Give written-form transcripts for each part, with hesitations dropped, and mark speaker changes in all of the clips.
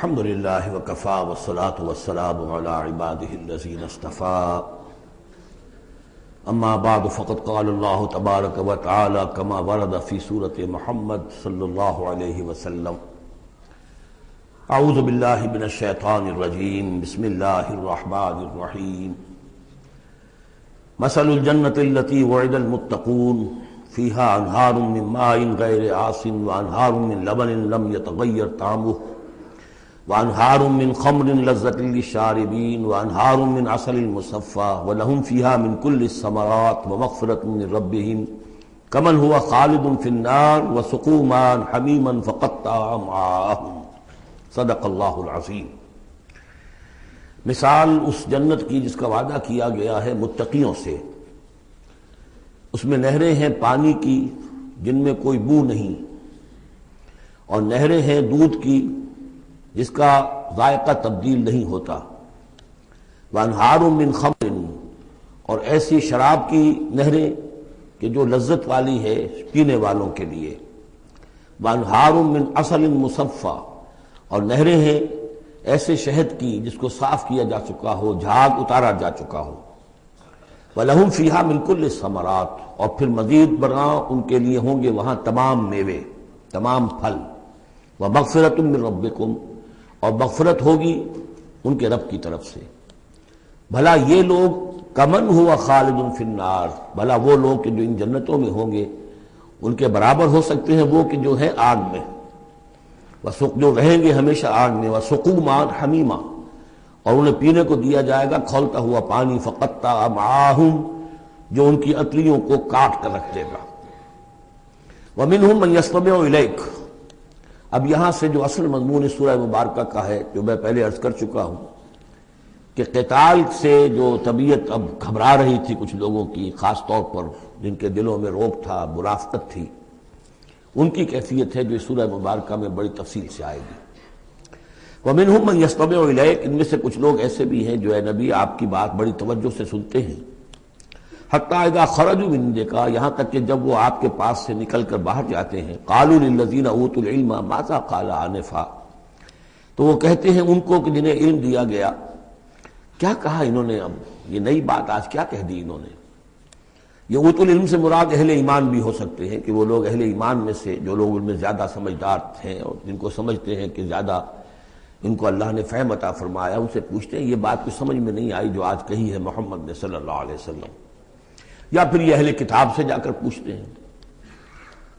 Speaker 1: الحمد للہ وکفا والصلاة والسلام علی عباده الذین اصطفى اما بعد فقد قال اللہ تبارک وتعالی کما ورد فی سورۃ محمد صلی اللہ علیہ وسلم اعوذ باللہ من الشیطان الرجیم بسم اللہ الرحمن الرحیم مثل الجنة التي وعد المتقون فيها أنهار من ماء غير آسن وأنهار من لبن لم يتغير طعمه وأنهار من خمر لذة للشاربين وأنهار من عسل مصفى ولهم فيها من كل الثمرات ومغفرة من ربهم كمن هو خالد في النار وسقوا ماء حميما فقطع أمعاءهم صدق الله العظيم۔ مثال اس جنت کی جس کا وعدہ کیا گیا ہے متقیوں سے، اس میں نہریں ہیں پانی کی جن میں کوئی بو نہیں، اور نہریں ہیں دودھ کی جس کا ذائقہ تبدیل نہیں ہوتا، وانہار من خمر، اور ایسی شراب کی نہریں کہ جو لذت والی ہے پینے والوں کے لیے، وانہار من عسل مصفى، اور نہریں ہیں ایسے شہد کی جس کو صاف کیا جا چکا ہو، جھاگ اتارا جا چکا ہو، وَلَهُمْ فِيهَا مِنْ كُلِّ الثَّمَرَاتِ، اور پھر مزید برآں ان کے لیے ہوں گے وہاں تمام میوے، تمام پھل، وَمَغْفِرَةٌ مِّن رَبِّكُمْ، اور مغفرت ہوگی ان کے رب کی طرف سے۔ بھلا یہ لوگ کمن ہوا خالد فی النار، بھلا وہ لوگ کہ جو ان جنتوں میں ہوں گے ان کے برابر ہو سکتے ہیں وہ کہ جو ہیں آگ میں، جو رہیں گے ہمیشہ آگ میں، وَسُقُوا مَاءً حَمِيمًا، اور انہیں پینے کو دیا جائے گا کھولتا ہوا پانی، فَقَطَّعَ أَمْعَاءَهُمْ، جو ان کی اتلیوں کو کاٹ کر رکھ دے گا۔ وَمِنْهُمْ مَنْ يَسْتَمِعُ إِلَيْكَ، اب یہاں سے جو اصل مضمون اس سورہ مبارکہ کا ہے، جو میں پہلے عرض کر چکا ہوں کہ قتال سے جو طبیعت اب گھبرا رہی تھی کچھ لوگوں کی، خاص طور پر جن کے دلوں میں رعب تھا، منافقت تھی، ان کی کیفیت ہے جو اس سورہ مبارکہ میں بڑی تفصیل سے آئے گی۔ وَمِنْهُمْ مَنْ يَسْتَمِعُ إِلَيْكَ، ان میں سے کچھ لوگ ایسے بھی ہیں جو اے نبی آپ کی بات بڑی توجہ سے سنتے ہیں، حَتَّى إِذَا خَرَجُوا مِنْ عِنْدِكَ، یہاں تک کہ جب وہ آپ کے پاس سے نکل کر باہر جاتے ہیں، قَالُوا لِلَّذِينَ أُوتُوا الْعِلْمَ مَاذَا قَالَ آنِفًا، تو وہ کہتے ہیں ان کو کہ جنہیں علم دیا گیا، کیا کہا انہوں نے، اب یہ نئی بات آج کیا کہہ دی انہوں نے۔ یہ اوت العلم سے مراد اہل ایمان بھی ہو سکتے ہیں کہ وہ لوگ اہل ایمان میں سے جو لوگ ان میں زیادہ سمجھدار ہیں اور جن کو سمجھتے ہیں کہ زیادہ ان کو اللہ نے فہم عطا فرمایا، ان سے پوچھتے ہیں یہ بات کچھ سمجھ میں نہیں آئی جو آج کہی ہے محمد نے صلی اللہ علیہ وسلم، یا پھر یہ اہل کتاب سے جا کر پوچھتے ہیں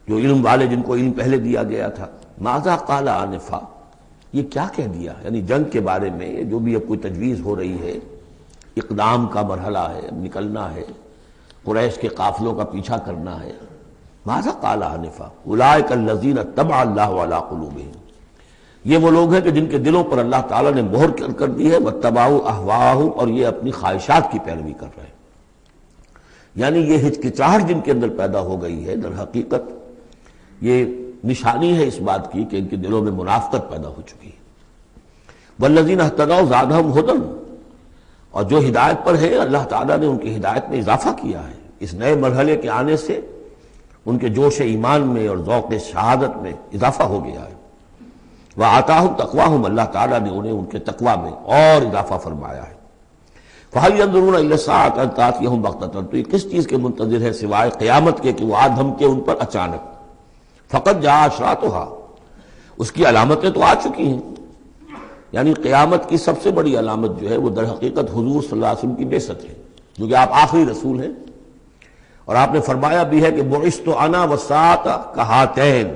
Speaker 1: جو علم والے، جن کو علم پہلے دیا گیا تھا، ماذا قال آنفا، یہ کیا کہہ دیا، یعنی جنگ کے بارے میں جو بھی اب کوئی تجویز ہو رہی ہے، اقدام کا مرحلہ ہے، اب نکلنا ہے، قریش کے قافلوں کا پیچھا کرنا ہے، ماذا قال آنفا اولئک الذین طبع اللہ علی قلوبہم، یہ وہ لوگ ہیں کہ جن کے دلوں پر اللہ تعالیٰ نے مہر کر دی ہے، واتبعوا اہواءہم، اور یہ اپنی خواہشات کی پیروی کر رہے ہیں، یعنی یہ ہچکچاہٹ جن کے اندر پیدا ہو گئی ہے، در حقیقت یہ نشانی ہے اس بات کی کہ ان کے دلوں میں منافقت پیدا ہو چکی ہے۔ والذین اہتدوا زادہم ھدی، اور جو ہدایت پر ہے اللہ تعالیٰ نے ان کی ہدایت میں اضافہ کیا ہے، اس نئے مرحلے کے آنے سے ان کے جوش ایمان میں اور ذوق شہادت میں اضافہ ہو گیا ہے۔ وَآتَاهُمْ تَقْوَاهُمْ، اللہ تعالیٰ نے انہیں ان کے تقوی میں اور اضافہ فرمایا ہے۔ فَهَلْ يَنظُرُونَ إِلَّا السَّاعَةَ أَن تَأْتِيَهُمْ بَغْتَةً، تو یہ کس چیز کے منتظر ہے سوائے قیامت کے کہ وہ آ دھمکے ان پر اچانک۔ فَقَدْ جَاءَ أَشْرَاطُهَا، اس کی علامتیں تو آ چکی ہیں، یعنی قیامت کی سب سے بڑی علامت جو ہے وہ در حقیقت حضور صلی اللہ علیہ وسلم کی بعثت ہے، جو کہ آپ آخری رسول ہیں، اور آپ نے فرمایا بھی ہے کہ بعثت انا والساعة کہاتین،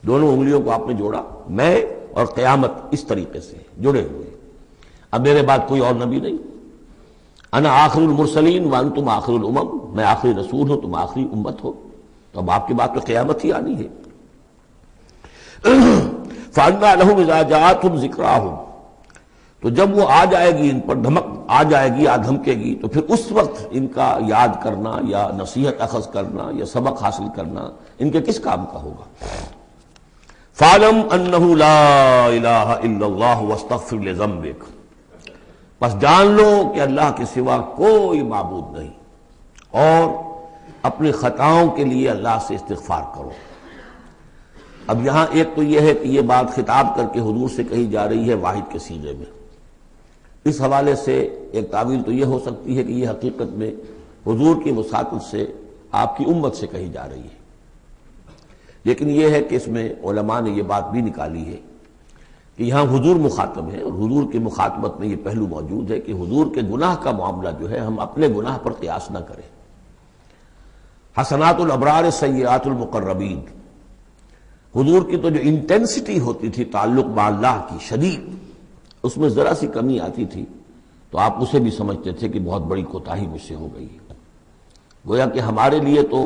Speaker 1: دونوں انگلیوں کو آپ نے جوڑا، میں اور قیامت اس طریقے سے جڑے ہوئے، اب میرے بعد کوئی اور نبی نہیں، انا آخر المرسلین وانتم آخر الامم، میں آخری رسول ہوں، تم آخری امت ہو، تو اب آپ کے بعد تو قیامت ہی آنی ہے۔ فَأَنَّىٰ لَهُمْ إِذَا جَاءَتْهُمْ ذِكْرَاهُمْ، تو جب وہ آ جائے گی ان پر دھمک آ جائے گی، آ دھمکے گی، تو پھر اس وقت ان کا یاد کرنا یا نصیحت اخذ کرنا یا سبق حاصل کرنا ان کے کس کام کا ہوگا۔ فَاعْلَمْ أَنَّهُ لَا إِلَٰهَ إِلَّا اللَّهُ وَاسْتَغْفِرْ لِذَنبِكَ، بس جان لو کہ اللہ کے سوا کوئی معبود نہیں، اور اپنی خطاؤں کے لیے اللہ سے استغفار کرو۔ اب یہاں ایک تو یہ ہے کہ یہ بات خطاب کر کے حضور سے کہی جا رہی ہے واحد کے صیغے میں، اس حوالے سے ایک تعویل تو یہ ہو سکتی ہے کہ یہ حقیقت میں حضور کی وساطت سے آپ کی امت سے کہی جا رہی ہے، لیکن یہ ہے کہ اس میں علماء نے یہ بات بھی نکالی ہے کہ یہاں حضور مخاطب ہے، اور حضور کی مخاطبت میں یہ پہلو موجود ہے کہ حضور کے گناہ کا معاملہ جو ہے ہم اپنے گناہ پر قیاس نہ کریں۔ حسنات الابرار سیئات المقربین، حضور کی تو جو انٹینسٹی ہوتی تھی تعلق با اللہ کی شدید، اس میں ذرا سی کمی آتی تھی تو آپ اسے بھی سمجھتے تھے کہ بہت بڑی کوتاہی مجھ سے ہو گئی ہے۔ گویا کہ ہمارے لیے تو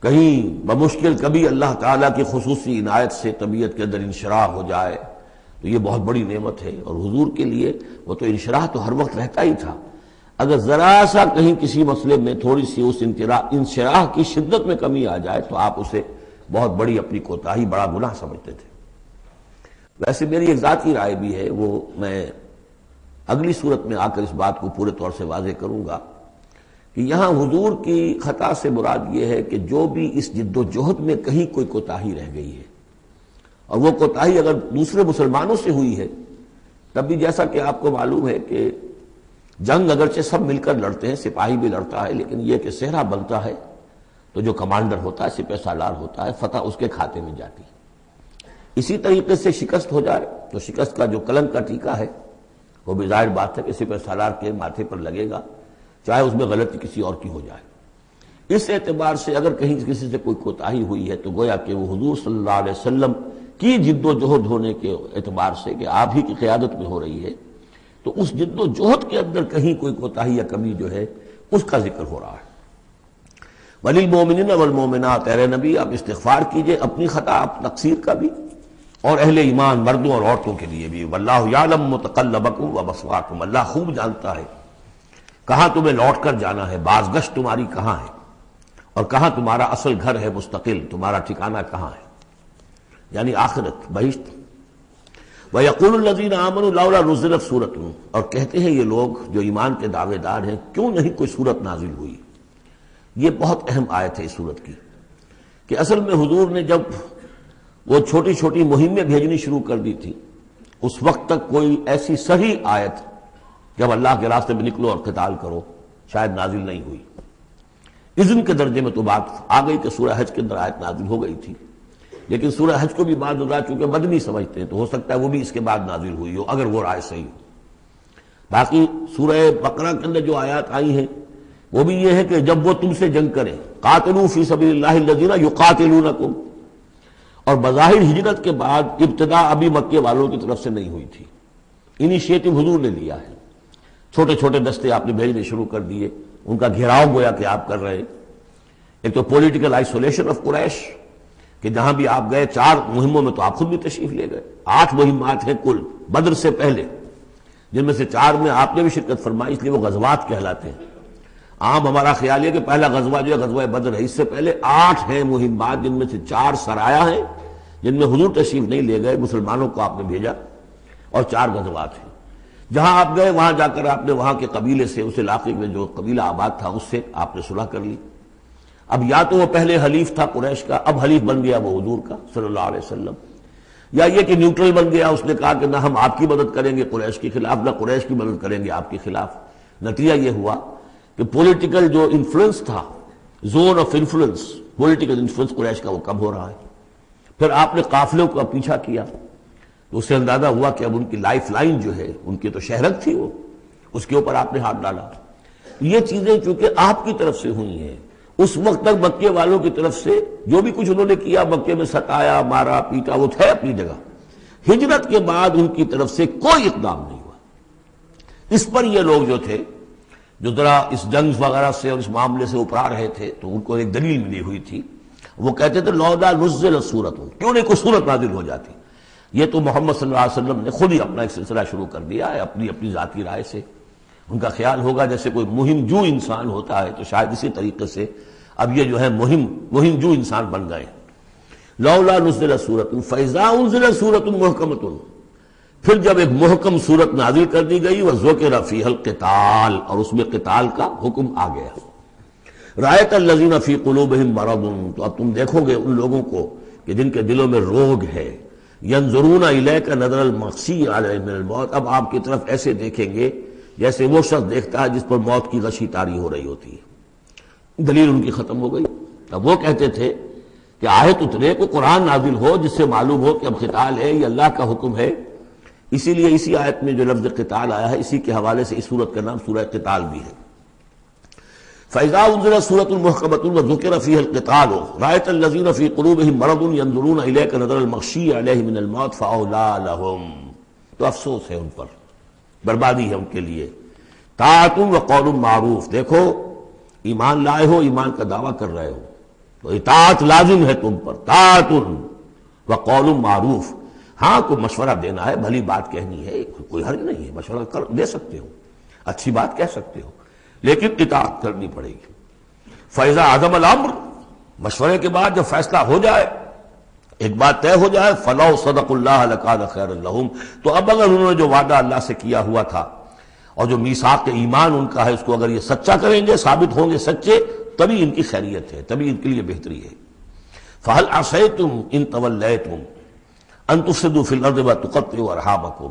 Speaker 1: کہیں بمشکل کبھی اللہ تعالیٰ کی خصوصی عنایت سے طبیعت کے اندر انشراح ہو جائے تو یہ بہت بڑی نعمت ہے، اور حضور کے لیے وہ تو انشراح تو ہر وقت رہتا ہی تھا۔ اگر ذرا سا کہیں کسی مسئلے میں تھوڑی سی اس انشراح کی شدت میں کمی آ جائے تو آپ اسے بہت بڑی اپنی کوتاہی، بڑا گناہ سمجھتے تھے۔ ویسے میری ایک ذاتی رائے بھی ہے، وہ میں اگلی صورت میں آ کر اس بات کو پورے طور سے واضح کروں گا کہ یہاں حضور کی خطا سے مراد یہ ہے کہ جو بھی اس جد و جہد میں کہیں کوئی کوتاہی رہ گئی ہے، اور وہ کوتاہی اگر دوسرے مسلمانوں سے ہوئی ہے تب بھی جیسا کہ آپ کو معلوم ہے کہ جنگ اگرچہ سب مل کر لڑتے ہیں، سپاہی بھی لڑتا ہے، لیکن یہ کہ صحرا بنتا ہے تو جو کمانڈر ہوتا ہے، سپہ سالار ہوتا ہے، فتح اس کے کھاتے میں جاتی ہے۔ اسی طریقے سے شکست ہو جائے تو شکست کا جو کلنک کا ٹیکا ہے وہ بھی ظاہر بات ہے کہ سپہ سالار کے ماتھے پر لگے گا، چاہے اس میں غلطی کسی اور کی ہو جائے۔ اس اعتبار سے اگر کہیں کسی سے کوئی کوتاہی ہوئی ہے تو گویا کہ وہ حضور صلی اللہ علیہ وسلم کی جد و جہد ہونے کے اعتبار سے کہ آپ ہی کی قیادت میں ہو رہی ہے، تو اس جد و جہد کے اندر کہیں کوئی کوتاہی یا کمی جو ہے اس کا ذکر ہو رہا ہے۔ وَلِلْمُؤْمِنِينَ وَالْمُؤْمِنَاتِ، اے نبی آپ استغفار کیجئے اپنی خطا، آپ تقصیر کا بھی، اور اہل ایمان مردوں اور عورتوں کے لیے بھی۔ وَاللَّهُ يَعْلَمُ مُتَقَلَّبَكُمْ وَمَثْوَاكُمْ، اللہ خوب جانتا ہے کہاں تمہیں لوٹ کر جانا ہے، بازگشت تمہاری کہاں ہے، اور کہاں تمہارا اصل گھر ہے مستقل، تمہارا ٹھکانہ کہاں ہے، یعنی آخرت، بہشت۔ وَيَقُولُ الَّذِينَ آمَنُوا لَوْلَا نُزِّلَتْ سُورَةٌ، اور کہتے ہیں یہ لوگ جو ایمان کے دعوے دار ہیں کیوں نہیں کوئی سورت نازل ہوئی۔ یہ بہت اہم آیت ہے اس سورت کی، کہ اصل میں حضور نے جب وہ چھوٹی چھوٹی مہمیں بھیجنی شروع کر دی تھی اس وقت تک کوئی ایسی صحیح آیت جب اللہ کے راستے میں نکلو اور قتال کرو شاید نازل نہیں ہوئی۔ اذن کے درجے میں تو بات آ گئی کہ سورہ حج کے اندر آیت نازل ہو گئی تھی، لیکن سورہ حج کو بھی بعض حضرات چونکہ مدنی سمجھتے ہیں تو ہو سکتا ہے وہ بھی اس کے بعد نازل ہوئی ہو اگر وہ رائے صحیح ہو۔ باقی سورہ بقرہ کے اندر جو آیات آئی ہیں وہ بھی یہ ہے کہ جب وہ تم سے جنگ کریں، قاتلوا فی سبیل اللہ الذین یقاتلونکم، اور بظاہر ہجرت کے بعد ابتدا ابھی مکے والوں کی طرف سے نہیں ہوئی تھی، انیشیٹو حضور نے لیا ہے، چھوٹے چھوٹے دستے آپ نے بھیجنے شروع کر دیے، ان کا گھیراؤ گویا کہ آپ کر رہے۔ ایک تو پولیٹیکل آئسولیشن آف قریش کہ جہاں بھی آپ گئے 4 مہموں میں تو آپ خود بھی تشریف لے گئے، 8 مہمات ہیں کل بدر سے پہلے، جن میں سے 4 میں آپ نے بھی شرکت فرمائی، اس لیے وہ غزوات کہلاتے ہیں۔ عام ہمارا خیال ہے کہ پہلا غزوہ جو ہے غزوہ بدر ہے، اس سے پہلے 8 ہیں مہمات، جن میں سے 4 سرایا ہیں جن میں حضور تشریف نہیں لے گئے، مسلمانوں کو آپ نے بھیجا، اور 4 غزوات ہیں۔ جہاں آپ گئے وہاں جا کر آپ نے وہاں کے قبیلے سے، اس علاقے میں جو قبیلہ آباد تھا اس سے آپ نے صلح کر لی۔ اب یا تو وہ پہلے حلیف تھا قریش کا، اب حلیف بن گیا وہ حضور کا صلی اللہ علیہ وسلم، یا یہ کہ نیوٹرل بن گیا، اس نے کہا کہ نہ ہم آپ کی مدد کریں گے قریش کے خلاف، نہ قریش کی مدد کریں گے آپ کے خلاف۔ نتیجہ یہ ہوا کہ پولیٹیکل جو انفلوئنس تھا، zone of influence, political influence قریش کا وہ کم ہو رہا ہے۔ پھر آپ نے قافلوں کا پیچھا کیا تو اس سے اندازہ ہوا کہ اب ان کی لائف لائن جو ہے، ان کی تو شہرت تھی وہ، اس کے اوپر آپ نے ہاتھ ڈالا۔ یہ چیزیں چونکہ آپ کی طرف سے ہوئی ہیں، اس وقت تک مکے والوں کی طرف سے جو بھی کچھ انہوں نے کیا، مکے میں ستایا، مارا پیٹا، وہ تھے اپنی جگہ۔ ہجرت کے بعد ان کی طرف سے کوئی اقدام نہیں ہوا۔ اس پر یہ لوگ جو تھے، جو ذرا اس جنگ وغیرہ سے اور اس معاملے سے ابھر رہے تھے، تو ان کو ایک دلیل ملی ہوئی تھی، وہ کہتے تھے لولا نزلت سورۃ، کیوں نہیں کوئی سورت نازل ہو جاتی۔ یہ تو محمد صلی اللہ علیہ وسلم نے خود ہی اپنا ایک سلسلہ شروع کر دیا ہے اپنی ذاتی رائے سے۔ ان کا خیال ہوگا جیسے کوئی مہم جو انسان ہوتا ہے، تو شاید اسی طریقے سے اب یہ جو ہے مہم جو انسان بن گئے۔ لولا نزلت سورۃ فاذا انزلت سورۃ محکمۃ، پھر جب ایک محکم سورت نازل کر دی گئی، وذکر فیہا القتال، اور اس میں قتال کا حکم آ گیا۔ رأیت الذین فی قلوبہم مرض، تو اب تم دیکھو گے ان لوگوں کو کہ جن کے دلوں میں روگ ہے، ینظرون الیک نظر المغشی علیہ من الموت، اب آپ کی طرف ایسے دیکھیں گے جیسے وہ شخص دیکھتا ہے جس پر موت کی غشی طاری ہو رہی ہوتی ہے۔ دلیل ان کی ختم ہو گئی۔ اب وہ کہتے تھے کہ آیت اترے، کو قرآن نازل ہو جس سے معلوم ہو کہ اب قتال ہے، یہ اللہ کا حکم ہے۔ اسی لیے اسی آیت میں جو لفظ قتال آیا ہے، اسی کے حوالے سے اس سورت کا نام سورہ قتال بھی ہے۔ فَإِذَا أُنزِلَتْ سُورَةٌ مُحْكَمَةٌ وَذُكِرَ فِيهَا الْقِتَالُ رَأَيْتَ الَّذِينَ فِي قُلُوبِهِم مَرَضٌ يَنظُرُونَ إِلَيْكَ نَظَرَ الْمَغْشِيِّ عَلَيْهِ مِنَ الْمَوْتِ فَأَوْلَىٰ لَهُمْ، تو افسوس ہے ان پر، بربادی ہے ان کے لیے۔ طاعۃ وقول معروف، دیکھو ایمان لائے ہو، ایمان کا دعویٰ کر رہے ہو تو اطاعت لازم ہے تم پر، طاعۃ وقول معروف، ہاں کوئی مشورہ دینا ہے، بھلی بات کہنی ہے، کوئی حرج نہیں ہے، مشورہ دے سکتے ہو، اچھی بات کہہ سکتے ہو، لیکن اطاعت کرنی پڑے گی۔ فَإِذَا عَزَمَ الْأَمْرُ، مشورے کے بعد جب فیصلہ ہو جائے، ایک بات طے ہو جائے، فَلَوْ صَدَقُوا اللَّهَ لَكَانَ خَيْرًا لَهُمْ، تو اب اگر انہوں نے جو وعدہ اللہ سے کیا ہوا تھا اور جو میثاق ایمان ان کا ہے اس کو اگر یہ سچا کریں گے، ثابت ہوں گے سچے، تبھی ان کی خیریت ہے، تبھی ان کے لیے بہتری ہے۔ فَهَلْ عَصَيْتُمْ إِن تَوَلَّيْتُمْ أَن تُفْسِدُوا فِي الْأَرْضِ وَتُقَطِّعُوا أَرْحَامَكُمْ،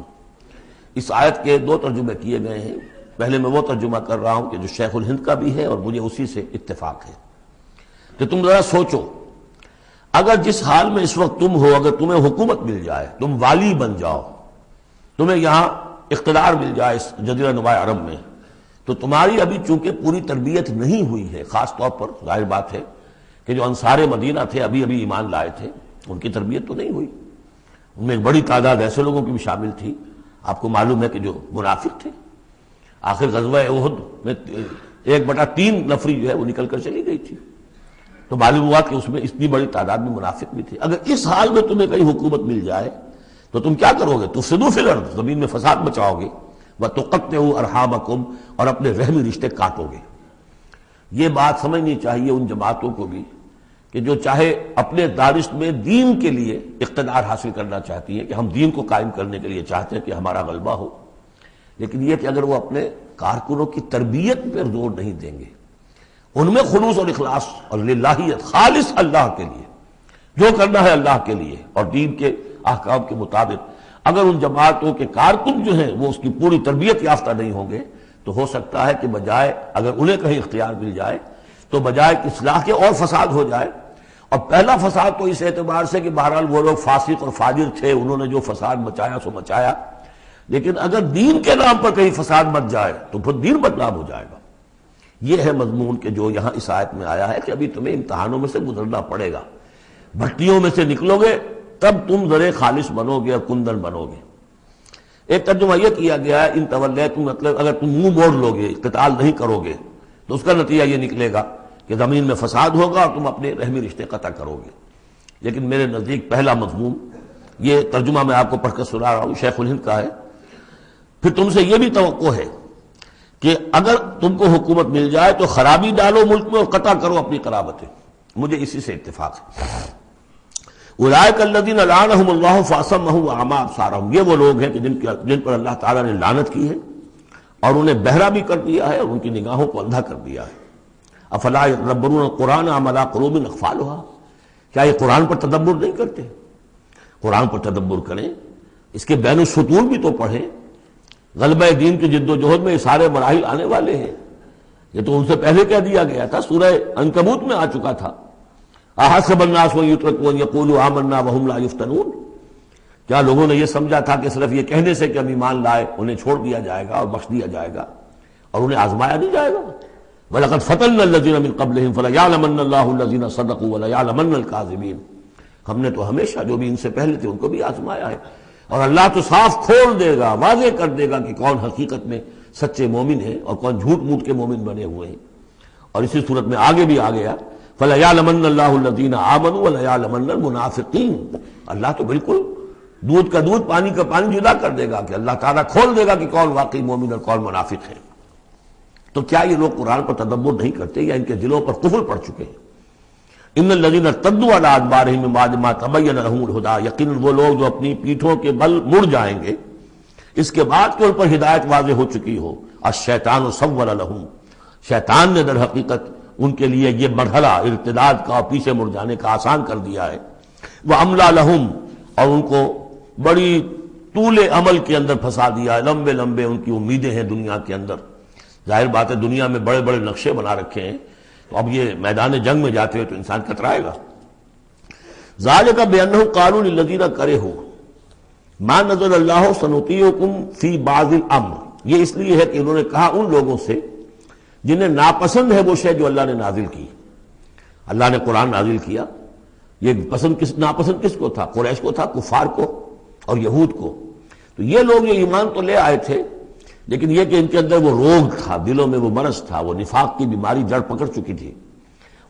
Speaker 1: اس آیت کے دو ترجمے کیے گئے ہیں۔ پہلے میں وہ ترجمہ کر رہا ہوں کہ جو شیخ الہند کا بھی ہے اور مجھے اسی سے اتفاق ہے کہ تم ذرا سوچو، اگر جس حال میں اس وقت تم ہو، اگر تمہیں حکومت مل جائے، تم والی بن جاؤ، تمہیں یہاں اقتدار مل جائے اس جزیرہ نما عرب میں، تو تمہاری ابھی چونکہ پوری تربیت نہیں ہوئی ہے، خاص طور پر ظاہر بات ہے کہ جو انصار مدینہ تھے ابھی ایمان لائے تھے، ان کی تربیت تو نہیں ہوئی، ان میں ایک بڑی تعداد ایسے لوگوں کی بھی شامل تھی، آپ کو معلوم ہے کہ جو منافق تھے، آخر غزوہ احد میں 1/3 نفری جو ہے وہ نکل کر چلی گئی تھی، تو معلوم ہوا کہ اس میں اتنی بڑی تعداد میں منافق بھی تھے۔ اگر اس حال میں تمہیں کہیں حکومت مل جائے تو تم کیا کرو گے؟ تفسدوا فی الارض، زمین میں فساد مچاؤ گے، وتقطعوا ارحامکم، اور اپنے رحمی رشتے کاٹو گے۔ یہ بات سمجھنی چاہیے ان جماعتوں کو بھی کہ جو چاہے اپنے دارشت میں دین کے لیے اقتدار حاصل کرنا چاہتی ہیں، کہ ہم دین کو قائم کرنے کے لیے چاہتے ہیں کہ ہمارا غلبہ ہو، لیکن یہ کہ اگر وہ اپنے کارکنوں کی تربیت پر زور نہیں دیں گے، ان میں خلوص اور اخلاص اور للہیت، خالص اللہ کے لیے جو کرنا ہے اللہ کے لیے اور دین کے احکام کے مطابق، اگر ان جماعتوں کے کارکن جو ہیں وہ اس کی پوری تربیت یافتہ نہیں ہوں گے، تو ہو سکتا ہے کہ بجائے اگر انہیں کہیں اختیار مل جائے تو بجائے کہ اصلاح کے اور فساد ہو جائے۔ اور پہلا فساد تو اس اعتبار سے کہ بہرحال وہ لوگ فاسق اور فاجر تھے، انہوں نے جو فساد مچایا سو مچایا، لیکن اگر دین کے نام پر کہیں فساد مچ جائے تو پھر دین بدنام ہو جائے گا۔ یہ ہے مضمون کہ جو یہاں اس آیت میں آیا ہے کہ ابھی تمہیں امتحانوں میں سے گزرنا پڑے گا، بھٹیوں میں سے نکلو گے تب تم ذرے خالص بنو گے اور کندن بنو گے۔ ایک ترجمہ یہ کیا گیا ہے ان تولیتم، مطلب اگر تم منہ موڑ لو گے، قتال نہیں کرو گے، تو اس کا نتیجہ یہ نکلے گا کہ زمین میں فساد ہوگا اور تم اپنے رحمی رشتے قطع کرو گے۔ لیکن میرے نزدیک پہلا مضمون، یہ ترجمہ میں آپ کو پڑھ کر سنا رہا ہوں، شیخ الہند کا ہے۔ پھر تم سے یہ بھی توقع ہے کہ اگر تم کو حکومت مل جائے تو خرابی ڈالو ملک میں اور قطع کرو اپنی قرابتیں۔ مجھے اسی سے اتفاق ہے۔ اولئک الذین لعنہم اللہ فاصمہم واعمی ابصارہم، یہ وہ لوگ ہیں کہ جن پر اللہ تعالیٰ نے لعنت کی ہے اور انہیں بہرا بھی کر دیا ہے اور ان کی نگاہوں کو اندھا کر دیا ہے۔ افلا یتدبرون القرآن ام علی قلوب اقفالها، کیا یہ قرآن پر تدبر نہیں کرتے؟ قرآن پر تدبر کریں، اس کے بین السطور بھی تو پڑھیں۔ غلبہ دین کی جد و جہد میں یہ سارے مراحل آنے والے ہیں، یہ تو ان سے پہلے کہہ دیا گیا تھا، سورہ عنکبوت میں آ چکا تھا۔ احسب الناس ان یترکوا ان یقولوا آمنا وهم لا یفتنون، کیا لوگوں نے یہ سمجھا تھا کہ صرف یہ کہنے سے کہ ہم ایمان لائے انہیں چھوڑ دیا جائے گا اور بخش دیا جائے گا اور انہیں آزمایا نہیں جائے گا؟ وَلَقَدْ فَتَنَّا الَّذِينَ مِن قَبْلِهِمْ فَلَيَعْلَمَنَّ اللَّهُ الَّذِينَ صَدَقُوا وَلَيَعْلَمَنَّ الْكَاذِبِينَ، ہم نے تو ہمیشہ جو بھی ان سے پہلے تھے ان کو بھی آزمایا ہے، اور اللہ تو صاف کھول دے گا، واضح کر دے گا کہ کون حقیقت میں سچے مومن ہیں اور کون جھوٹ موٹ کے مومن بنے ہوئے ہیں۔ اور اسی صورت میں آگے بھی آ گیا فَلَيَعْلَمَنَّ اللَّهُ الَّذِينَ آمَنُوا وَلَيَعْلَمَنَّ الْمُنَافِقِينَ، اللہ تو بالکل دودھ کا دودھ پانی کا پانی جدا کر دے گا کہ اللہ تعالیٰ کھول دے گا کہ کون واقعی مومن اور کون منافق ہے۔ تو کیا یہ لوگ قرآن پر تدبر نہیں کرتے یا ان کے دلوں پر قفل پڑ چکے ہیں؟ ان الذین ارتدوا علی ادبارہم من بعد ما تبین لہم الہدی، یقیناً وہ لوگ جو اپنی پیٹھوں کے بل مڑ جائیں گے اس کے بعد کہ ان پر ہدایت واضح ہو چکی ہو۔ الشیطان سول لہم، شیطان نے در حقیقت ان کے لیے یہ مرحلہ ارتداد کا اور پیچھے مڑ جانے کا آسان کر دیا ہے۔ وَأَمْلَى لَهُمْ، اور ان کو بڑی طول عمل کے اندر پھنسا دیا ہے، لمبے لمبے ان کی امیدیں ہیں دنیا کے اندر. ظاہر بات ہے دنیا میں بڑے بڑے نقشے بنا رکھے ہیں، تو اب یہ میدان جنگ میں جاتے ہوئے تو انسان کترائے گا. ذَلِكَ بِأَنَّهُمْ قَالُوا لِلَّذِينَ كَرِهُوا مَا نَزَلَ اللَّهُ سَنُطِيعُكُمْ فِي بَعْضِ الْأَمْرِ، یہ اس لیے ہے کہ انہوں نے کہا ان لوگوں سے جنہیں ناپسند ہے وہ شے جو اللہ نے نازل کی. اللہ نے قرآن نازل کیا، یہ ناپسند کس کو تھا؟ قریش کو تھا، کفار کو اور یہود کو. تو یہ لوگ یہ ایمان تو لے آئے تھے، لیکن یہ کہ ان کے اندر وہ روگ تھا، دلوں میں وہ مرض تھا، وہ نفاق کی بیماری جڑ پکڑ چکی تھی.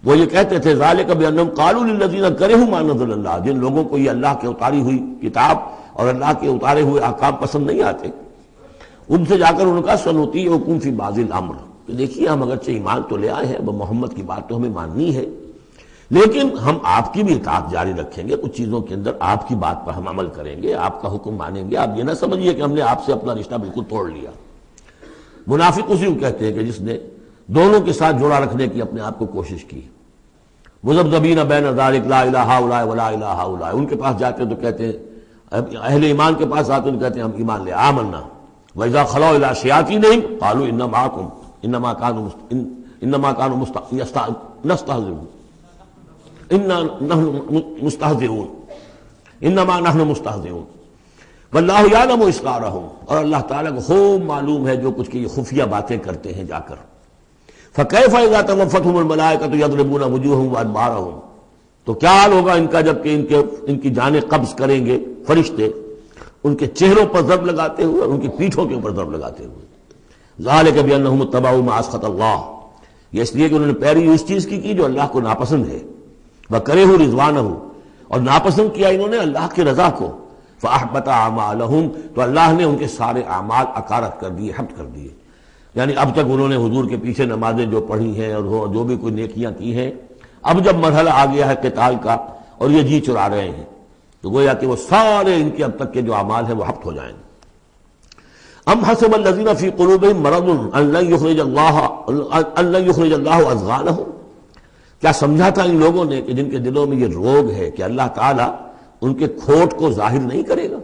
Speaker 1: وہ یہ کہتے تھے ذَلِكَ بِأَنَّهُمْ قَالُوا لِلَّذِينَ كَرِهُوا مَا نَزَلَ اللَّهُ، جن لوگوں کو یہ اللہ کے اتاری ہوئی کتاب اور اللہ کے اتارے ہوئے احکام پسند نہیں آتے، ان سے جا کر انہوں نے کہا سَنُطِيعُكُمْ فِي بَعْضِ الْأَمْرِ، کہ دیکھیے ہم اگرچہ ایمان تو لے آئے ہیں، وہ محمد کی بات تو ہمیں ماننی ہے، لیکن ہم آپ کی بھی اطاعت جاری رکھیں گے، کچھ چیزوں کے اندر آپ کی بات پر ہم عمل کریں گے، آپ کا حکم مانیں گے. آپ یہ نہ سمجھیے کہ ہم نے آپ سے اپنا رشتہ بالکل توڑ لیا. منافق اسی کو کہتے ہیں کہ جس نے دونوں کے ساتھ جوڑا رکھنے کی اپنے آپ کو کوشش کی. مذبذبین بین ذلک لا الہ ہؤلاء ولا الہ ہؤلاء، ان کے پاس جاتے تو کہتے ہیں، اہل ایمان کے پاس آتے تو کہتے ہیں ہم ایمان لے آمنا. وَإِذَا خَلَوْا إِلَىٰ شَيَاطِينِهِمْ قَالُوا إِنَّا مَعَكُمْ إِنَّمَا كَانُوا نَسْتَهْزِئُونَ إِنَّا نَحْنُ مُسْتَهْزِئُونَ وَاللَّهُ يَعْلَمُ إِسْرَارَهُمْ، اور اللہ تعالیٰ کو خوب معلوم ہے جو کچھ کی یہ خفیہ باتیں کرتے ہیں جا کر. فَكَيْفَ إِذَا تَوَفَّتْهُمُ الْمَلَائِكَةُ يَضْرِبُونَ وُجُوهَهُمْ وَأَدْبَارَهُمْ، تو کیا حال ہوگا ان کا جب کہ ان کی جانیں قبض کریں گے فرشتے، ان کے چہروں پر ضرب لگاتے ہوئے اور ان کی پیٹھوں کے اوپر ضرب لگاتے ہوئے. ذَلِكَ بِأَنَّهُمُ اتَّبَعُوا مَا أَسْخَطَ اللَّهُ، یہ اس لیے کہ انہوں نے پیروی اس چیز کی جو اللہ کو ناپسند ہے. وَكَرِهُوا رِضْوَانَهُ، اور ناپسند کیا انہوں نے اللہ کی رضا کو. فَأَحْبَطَ أَعْمَالَهُمْ، تو اللہ نے ان کے سارے اعمال اکارت کر دیے، حبط کر دیے. یعنی اب تک انہوں نے حضور کے پیچھے نمازیں جو پڑھی ہیں اور جو بھی کوئی نیکیاں کی ہیں، اب جب مرحلہ آ گیا ہے قتال کا اور یہ جی چرا رہے ہیں، تو گویا کہ وہ سارے ان کے اب تک کے جو اعمال ہیں وہ حبط ہو جائیں گے. ام حسب الذین فی قلوبہم مرض ان لن یخرج اللہ اضغانہم، کیا سمجھا تھا ان لوگوں نے کہ جن کے دلوں میں یہ روگ ہے کہ اللہ تعالیٰ ان کے کھوٹ کو ظاہر نہیں کرے گا.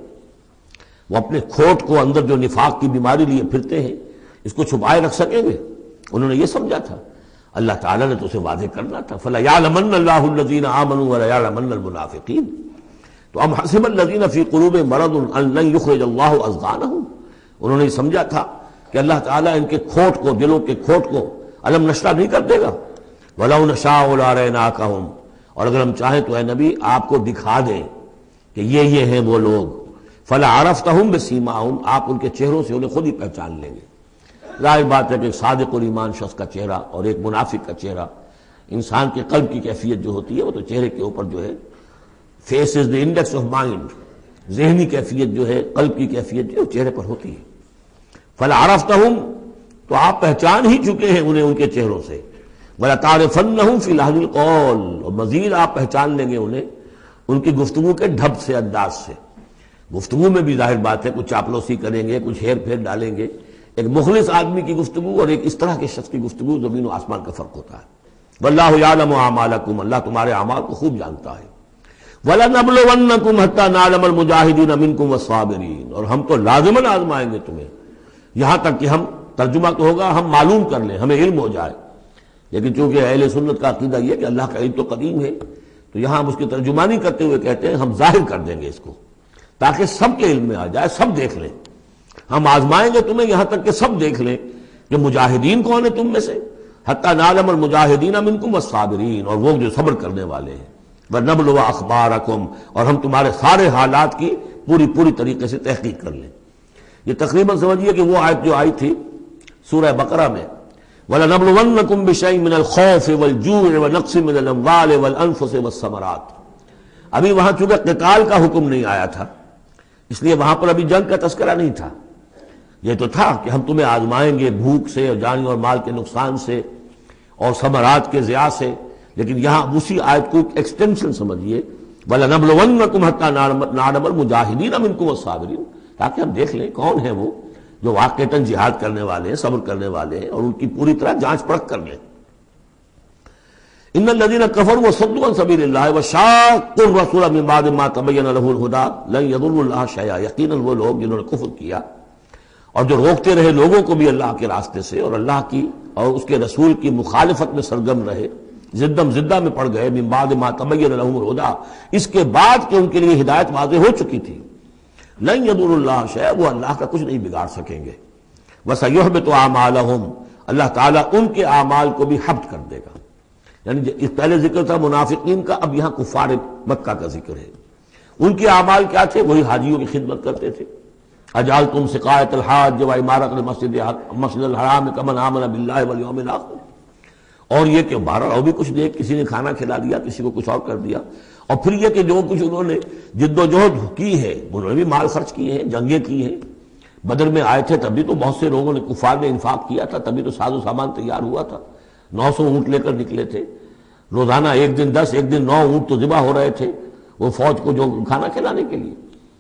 Speaker 1: وہ اپنے کھوٹ کو اندر جو نفاق کی بیماری لیے پھرتے ہیں اس کو چھپائے رکھ سکیں گے؟ انہوں نے یہ سمجھا تھا. اللہ تعالیٰ نے تو اسے واضح کرنا تھا. فَلَيَعْلَمَنَّ اللَّهُ الَّذِينَ آمَنُوا وَلَيَعْلَمَنَّ الْمُنَافِقِينَ. تو ام حسب الذین فی قلوبہم مرض ان لن یخرج اللہ اضغانہم، انہوں نے سمجھا تھا کہ اللہ تعالیٰ ان کے کھوٹ کو، دلوں کے کھوٹ کو علم نشرہ نہیں کر دے گا. وَلَوْ نَشَاءُ لَأَرَيْنَاكَهُمْ، اور اگر ہم چاہیں تو اے نبی آپ کو دکھا دیں کہ یہ ہیں وہ لوگ. فَلَعَرَفْتَهُمْ بِسِيمَاهُمْ، آپ ان کے چہروں سے انہیں خود ہی پہچان لیں گے. ظاہر بات ہے کہ ایک صادق الایمان شخص کا چہرہ اور ایک منافق کا چہرہ، انسان کے قلب کی کیفیت جو ہوتی ہے وہ تو چہرے کے اوپر جو ہے، face is the index of mind, ذہنی کیفیت جو ہے، قلب کی کیفیت جو ہے چہرے پر ہوتی ہے. فَلَعَرَفْتَهُمْ، تو آپ پہچان ہی چکے ہیں انہیں ان کے چہروں سے. وَلَتَعْرِفَنَّهُمْ فِي لَحْنِ الْقَوْلِ، اور مزید آپ پہچان لیں گے انہیں ان کی گفتگو کے ڈھب سے، انداز سے. گفتگو میں بھی ظاہر بات ہے کچھ چاپلوسی کریں گے، کچھ ہیر پھیر ڈالیں گے. ایک مخلص آدمی کی گفتگو اور ایک اس طرح کے شخص کی گفتگو زمین و آسمان کا فرق ہوتا ہے. وَاللَّهُ يَعْلَمُ أَعْمَالَكُمْ، اللہ تمہارے اعمال کو خوب جانتا ہے. وَلَنَبْلُوَنَّكُمْ حَتَّى نَعْلَمَ الْمُجَاهِدِينَ مِنكُمْ وَالصَّابِرِينَ، اور ہم تو لازماً آزمائیں گے تمہیں، یہاں تک کہ ہم، ترجمہ تو ہوگا ہم معلوم کر لیں، ہمیں علم ہو جائے. لیکن چونکہ اہل سنت کا عقیدہ یہ کہ اللہ کا علم تو قدیم ہے، تو یہاں ہم اس کی ترجمانی کرتے ہوئے کہتے ہیں ہم ظاہر کر دیں گے اس کو تاکہ سب کے علم میں آ جائے، سب دیکھ لیں. ہم آزمائیں گے تمہیں یہاں تک کہ سب دیکھ لیں کہ مجاہدین کون ہیں تم میں سے. حتی نعلم المجاہدین منکم والصابرین، اور وہ جو صبر کرنے والے ہیں. وَنَبْلُوَ أَخْبَارَكُمْ، اور ہم تمہارے سارے حالات کی پوری طریقے سے تحقیق کر لیں. یہ تقریباً سمجھیے کہ وہ آیت جو آئی تھی سورہ بقرہ میں، وَلَنَبْلُوَنَّكُمْ بِشَيْءٍ مِّنَ الْخَوْفِ وَالْجُوعِ وَنَقْصٍ مِّنَ الْأَمْوَالِ وَالْأَنفُسِ وَالثَّمَرَاتِ. ابھی وہاں چونکہ قتال کا حکم نہیں آیا تھا، اس لیے وہاں پر ابھی جنگ کا تذکرہ نہیں تھا. یہ تو تھا کہ ہم تمہیں آزمائیں گے بھوک سے اور جان اور مال کے نقصان سے اور ثمرات کے ضیاع سے. لیکن یہاں اسی آیت کو ایکسٹینشن سمجھیے، وَلَنَبْلُوَنَّكُمْ حَتَّى نَعْلَمَ الْمُجَاهِدِينَ مِنكُمْ وَالصَّابِرِينَ، تاکہ ہم دیکھ لیں کون ہیں وہ جو واقعتاً جہاد کرنے والے ہیں، صبر کرنے والے ہیں، اور ان کی پوری طرح جانچ پرکھ کر لیں. ان الذين كفروا وصدوا عن سبيل الله وشاقوا الرسول من بعد ما تبين له الهدى لن يضروا الله شيئا، یقیناً وہ لوگ جنہوں نے کفر کیا اور جو روکتے رہے لوگوں کو بھی اللہ کے راستے سے اور اللہ کی اور اس کے رسول کی مخالفت میں سرگرم رہے، زدہ میں پڑ گئے، من بعد ما تبین لهم الهدى، اس کے بعد کہ ان کے لیے ہدایت واضح ہو چکی تھی، لن يضروا الله شيئا، وہ اللہ کا کچھ نہیں بگاڑ سکیں گے، وسيحبط اعمالهم، اللہ تعالیٰ ان کے اعمال کو بھی حبط کر دے گا۔ یعنی اس پہلے ذکر تھا منافقین کا، اب یہاں کفار مکہ کا ذکر ہے۔ ان کے اعمال کیا تھے؟ وہی حاجیوں کی خدمت کرتے تھے۔ اجعلتم سقایۃ الحاج وعمارۃ المسجد الحرام کمن آمن باللہ والیوم الآخر، اور یہ کہ بہرحال اور بھی کچھ دے، کسی نے کھانا کھلا دیا، کسی کو کچھ اور کر دیا، اور پھر یہ کہ جو کچھ انہوں نے جد و جہد کی ہے، انہوں نے بھی مال خرچ کیے ہیں، جنگیں کی ہیں۔ بدر میں آئے تھے تب بھی تو بہت سے لوگوں نے کفار نے انفاق کیا تھا، تبھی تو ساز و سامان تیار ہوا تھا۔ 900 اونٹ لے کر نکلے تھے، روزانہ ایک دن 10 ایک دن 9 اونٹ تو ذبح ہو رہے تھے وہ فوج کو جو کھانا کھلانے کے لیے،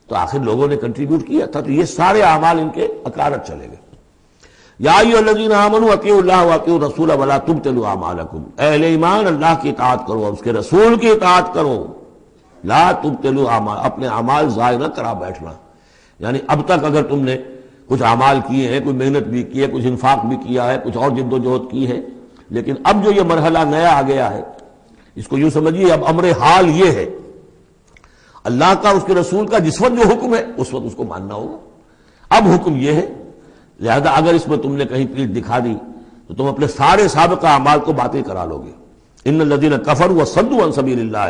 Speaker 1: تو آخر لوگوں نے کنٹریبیوٹ کیا تھا، تو یہ سارے اعمال ان کے اکارت چلے گئے۔ یا ایھا الذین آمنوا اطیعوا اللہ واطیعوا الرسول ولا تبطلوا اعمالکم، اے اہل ایمان اللہ کی اطاعت کرو اور اس کے رسول کی اطاعت کرو، لا تبطلوا اعمال، اپنے اعمال ضائع نہ کرا بیٹھنا۔ یعنی اب تک اگر تم نے کچھ اعمال کیے ہیں، کوئی محنت بھی کی ہے، کچھ انفاق بھی کیا ہے، کچھ اور جد و جہد کی ہے، لیکن اب جو یہ مرحلہ نیا آ گیا ہے، اس کو یوں سمجھیے اب امر حال یہ ہے، اللہ کا اس کے رسول کا جس وقت جو حکم ہے اس وقت اس کو ماننا ہوگا۔ اب حکم یہ ہے، لہذا اگر اس میں تم نے کہیں پیٹھ دکھا دی تو تم اپنے سارے سابقہ اعمال کو باطل کرا لو گے۔ ان الذین کفروا وصدوا عن سبیل اللہ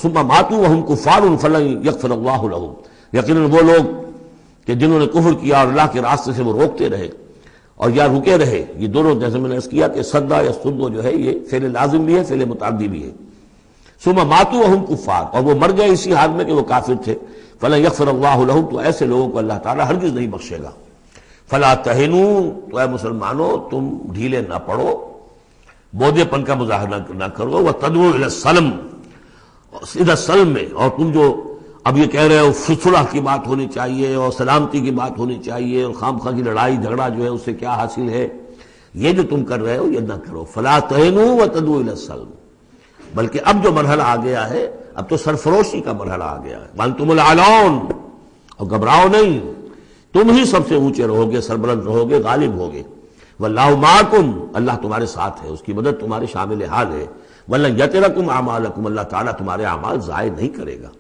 Speaker 1: ثم ماتوا وهم کفار فلن یغفر اللہ لهم، یقیناً وہ لوگ کہ جنہوں نے کفر کیا اور اللہ کے راستے سے وہ روکتے رہے اور یا رکے رہے، یہ دونوں جیسے میں نے عرض کیا کہ صدا یا صدو جو ہے یہ فعل لازم بھی ہے، فعل متعدی بھی ہے۔ ثم ماتوا وهم کفار، اور وہ مر گئے اسی حال میں کہ وہ کافر تھے، فلن یغفر اللہ لهم، تو ایسے لوگوں کو اللہ تعالیٰ ہرگز نہیں بخشے گا۔ فلا تہنوا، تو اے مسلمانوں تم ڈھیلے نہ پڑو، بودے پن کا مظاہرہ نہ کرو، وتدعوا الی السلم، سیدھا السلم میں، اور تم جو اب یہ کہہ رہے ہو صلح کی بات ہونی چاہیے اور سلامتی کی بات ہونی چاہیے اور خام خواہ کی لڑائی جھگڑا جو ہے اس سے کیا حاصل ہے، یہ جو تم کر رہے ہو یہ نہ کرو۔ فلا تہنوا وتدعوا الی السلم، بلکہ اب جو مرحلہ آ گیا ہے اب تو سرفروشی کا مرحلہ آ گیا ہے، وانتم الاعلون، اور گھبراؤ نہیں، تم ہی سب سے اونچے رہو گے، سربلند رہو گے، غالب ہوگے۔ واللہ معکم، اللہ تمہارے ساتھ ہے، اس کی مدد تمہارے شامل حال ہے۔ ولن یترکم اعمالکم، اللہ تعالیٰ تمہارے اعمال ضائع نہیں کرے گا۔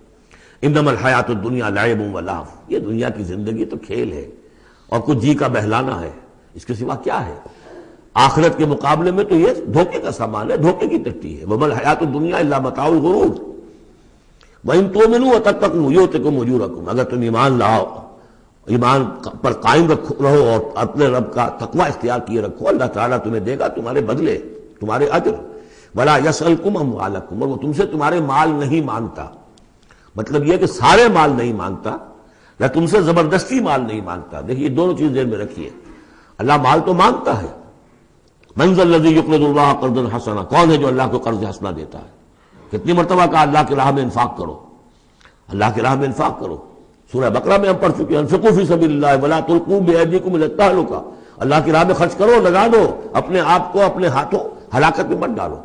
Speaker 1: انما الحیات الدنیا لعب و لہو، یہ دنیا کی زندگی تو کھیل ہے اور کچھ جی کا بہلانا ہے، اس کے سوا کیا ہے؟ آخرت کے مقابلے میں تو یہ دھوکے کا سامان ہے، دھوکے کی ٹٹی ہے۔ وما الحیات الدنیا الا متاع الغرور وان تؤمنوا وتتقوا یؤتکم اجورکم، اگر تم ایمان لاؤ، ایمان پر قائم رہو اور اپنے رب کا تقوی اختیار کیے رکھو، اللہ تعالیٰ تمہیں دے گا تمہارے بدلے، تمہارے اجر۔ ولا یسألکم اموالکم، اور وہ تم سے تمہارے مال نہیں مانگتا، مطلب یہ کہ سارے مال نہیں مانگتا یا تم سے زبردستی مال نہیں مانگتا۔ دیکھیے دونوں چیز ذہن میں رکھیے، اللہ مال تو مانگتا ہے، من ذا الذی یقرض اللہ قرضا حسنا، کون ہے جو اللہ کو قرض حسنا دیتا ہے؟ کتنی مرتبہ کہا اللہ کی راہ میں انفاق کرو، اللہ کی راہ میں انفاق کرو۔ سورہ بقرہ میں ہم پڑھ چکے ہیں، انفقوا فی سبیل اللہ ولا تلقوا بایدیکم الی التہلکہ، اللہ کی راہ میں خرچ کرو، لگا دو، اپنے آپ کو اپنے ہاتھوں ہلاکت میں مت ڈالو۔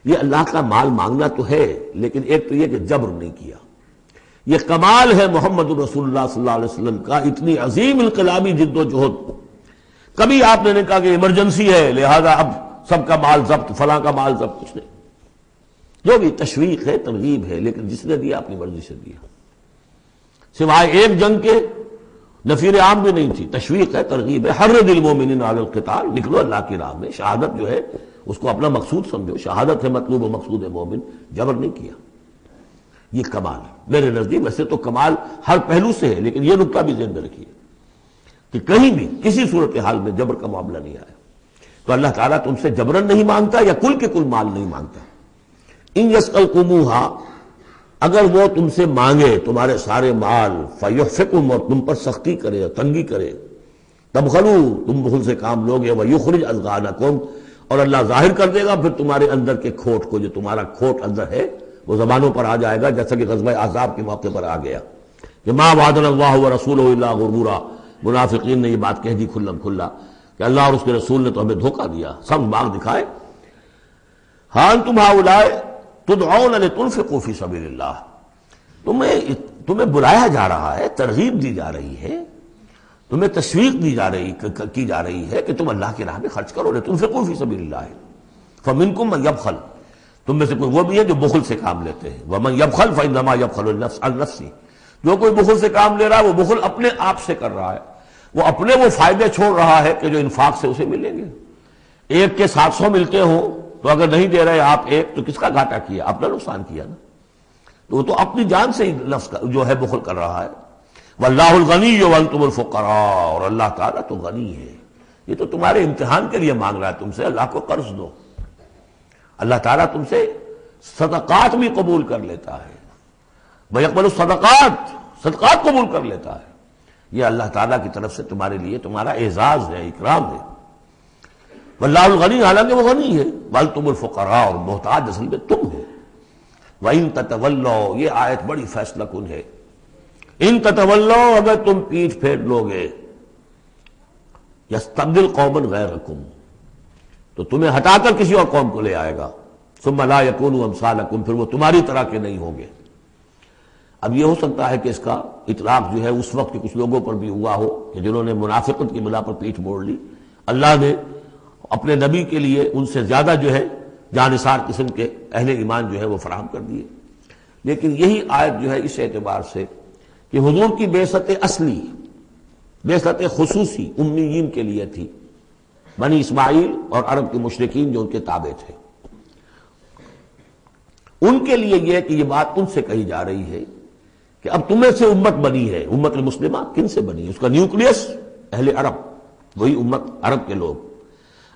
Speaker 1: یہ اللہ کا مال مانگنا تو ہے، لیکن ایک تو یہ کہ جبر نہیں کیا، یہ کمال ہے محمد رسول اللہ صلی اللہ علیہ وسلم کا، اتنی عظیم انقلابی جد و جہد۔ کبھی آپ نے نہیں کہا کہ ایمرجنسی ہے لہذا اب سب کا مال ضبط، فلاں کا مال ضبط، کچھ نہیں، جو بھی تشویق ہے ترغیب ہے، لیکن جس نے دیا اپنی مرضی سے دیا، سوائے ایک جنگ کے نفیر عام بھی نہیں تھی، تشویق ہے ترغیب ہے، حرض المؤمنین علی القتال، نکلو اللہ کی راہ میں، شہادت جو ہے اس کو اپنا مقصود سمجھو، شہادت ہے مطلوب و مقصود مومن، جبر نہیں کیا، یہ کمال ہے میرے نزدیک۔ ویسے تو کمال ہر پہلو سے ہے، لیکن یہ نکتہ بھی ذہن میں رکھیے کہ کہیں بھی کسی صورتحال میں جبر کا معاملہ نہیں آیا، تو اللہ تعالیٰ تم سے جبرن نہیں مانگتا یا کل کے کل مال نہیں مانگتا۔ ان یسألکموہا، اگر وہ تم سے مانگے تمہارے سارے مال، فیحفکم، اور تم پر سختی کرے، تنگی کرے، تبخلوا، تم بخل سے کام لوگے، ویخرج اضغانکم، اور اللہ ظاہر کر دے گا پھر تمہارے اندر کے کھوٹ کو، جو تمہارا کھوٹ اندر ہے وہ زبانوں پر آ جائے گا، جیسا کہ غزوہ احزاب کے موقع پر آ گیا کہ ما وعدنا اللہ ورسولہ الا غرورا، منافقین نے یہ بات کہہ دی کھلم کھلا کہ اللہ اور اس کے رسول نے تو ہمیں دھوکہ دیا، سب باغ دکھائے۔ ہاں تم ہؤلاء تدعون لتنفقوا فی سبیل اللہ، تمہیں بلایا جا رہا ہے، ترغیب دی جا رہی ہے، تمہیں تشویق دی جا رہی ہے کہ تم اللہ کی راہ میں خرچ کرو، لتنفقوا فی سبیل اللہ، فمنکم من یبخل، تم میں سے کوئی وہ بھی ہے جو بخل سے کام لیتے ہیں، ومن یبخل فانما یبخل عن نفسہ، جو کوئی بخل سے کام لے رہا ہے وہ بخل اپنے آپ سے کر رہا ہے، وہ اپنے وہ فائدے چھوڑ رہا ہے کہ جو انفاق سے اسے ملیں گے۔ ایک کے 700 ملتے ہوں تو اگر نہیں دے رہے آپ ایک تو کس کا گھاٹا کیا؟ اپنا نقصان کیا نا، تو وہ تو اپنی جان سے ہی نفس جو ہے بخل کر رہا ہے۔ واللہ الغنی وانتم الفقراء، اور اللہ تعالیٰ تو غنی ہے، یہ تو تمہارے امتحان کے لیے مانگ رہا ہے تم سے، اللہ کو قرض دو۔ اللہ تعالیٰ تم سے صدقات بھی قبول کر لیتا ہے، وَيَقْبَلُ الصَّدَقَاتِ، صدقات قبول کر لیتا ہے، یہ اللہ تعالیٰ کی طرف سے تمہارے لیے تمہارا اعزاز ہے، اکرام ہے۔ واللہ الغنی، حالانکہ وہ غنی ہے، وَأَنْتُمُ الْفُقَرَاءُ، اور محتاج اصل میں تم ہو۔ وَإِن تَتَوَلَّوْا، یہ آیت بڑی فیصلہ کن ہے، ان تتولوا، اگر تم پیٹھ پھیر لوگے، یستبدل قوما غیرکم، تو تمہیں ہٹا کر کسی اور قوم کو لے آئے گا، ثم لا یکونوا امثالکم، پھر وہ تمہاری طرح کے نہیں ہوں گے۔ اب یہ ہو سکتا ہے کہ اس کا اطلاق جو ہے اس وقت کے کچھ لوگوں پر بھی ہوا ہو کہ جنہوں نے منافقت کی بنا پر پیٹھ موڑ لی، اللہ نے اپنے نبی کے لیے ان سے زیادہ جو ہے جانثار قسم کے اہل ایمان جو ہے وہ فراہم کر دیے۔ لیکن یہی آیت جو ہے اس اعتبار سے کہ حضور کی بعثت اصلی، بعثت خصوصی امیین کے لیے تھی، بنی اسماعیل اور عرب کے مشرکین جو ان کے تابع تھے، ان کے لیے یہ کہ یہ بات ان سے کہی جا رہی ہے کہ اب تمہیں سے امت بنی ہے، امت المسلمہ کن سے بنی ہے؟ اس کا نیوکلیس اہل عرب، وہی امت عرب کے لوگ۔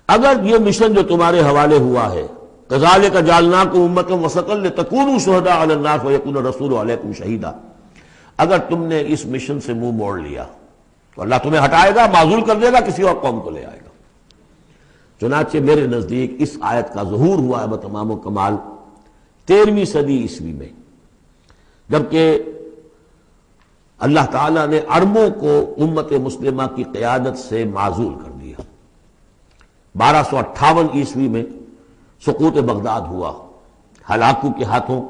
Speaker 1: اگر یہ مشن جو تمہارے حوالے ہوا ہے، کذالک جعلناکم امۃ وسطا لتکونوا شہداء علی الناس ویکون الرسول علیکم شہیدا، اگر تم نے اس مشن سے منہ موڑ لیا تو اللہ تمہیں ہٹائے گا، معزول کر دے گا، کسی اور قوم کو لے آئے گا۔ چنانچہ میرے نزدیک اس آیت کا ظہور ہوا ہے بتمام و کمال 13ویں صدی عیسوی میں، جبکہ اللہ تعالیٰ نے عربوں کو امت مسلمہ کی قیادت سے معزول کر دیا۔ 1258 عیسوی میں سقوط بغداد ہوا، ہلاکو کے ہاتھوں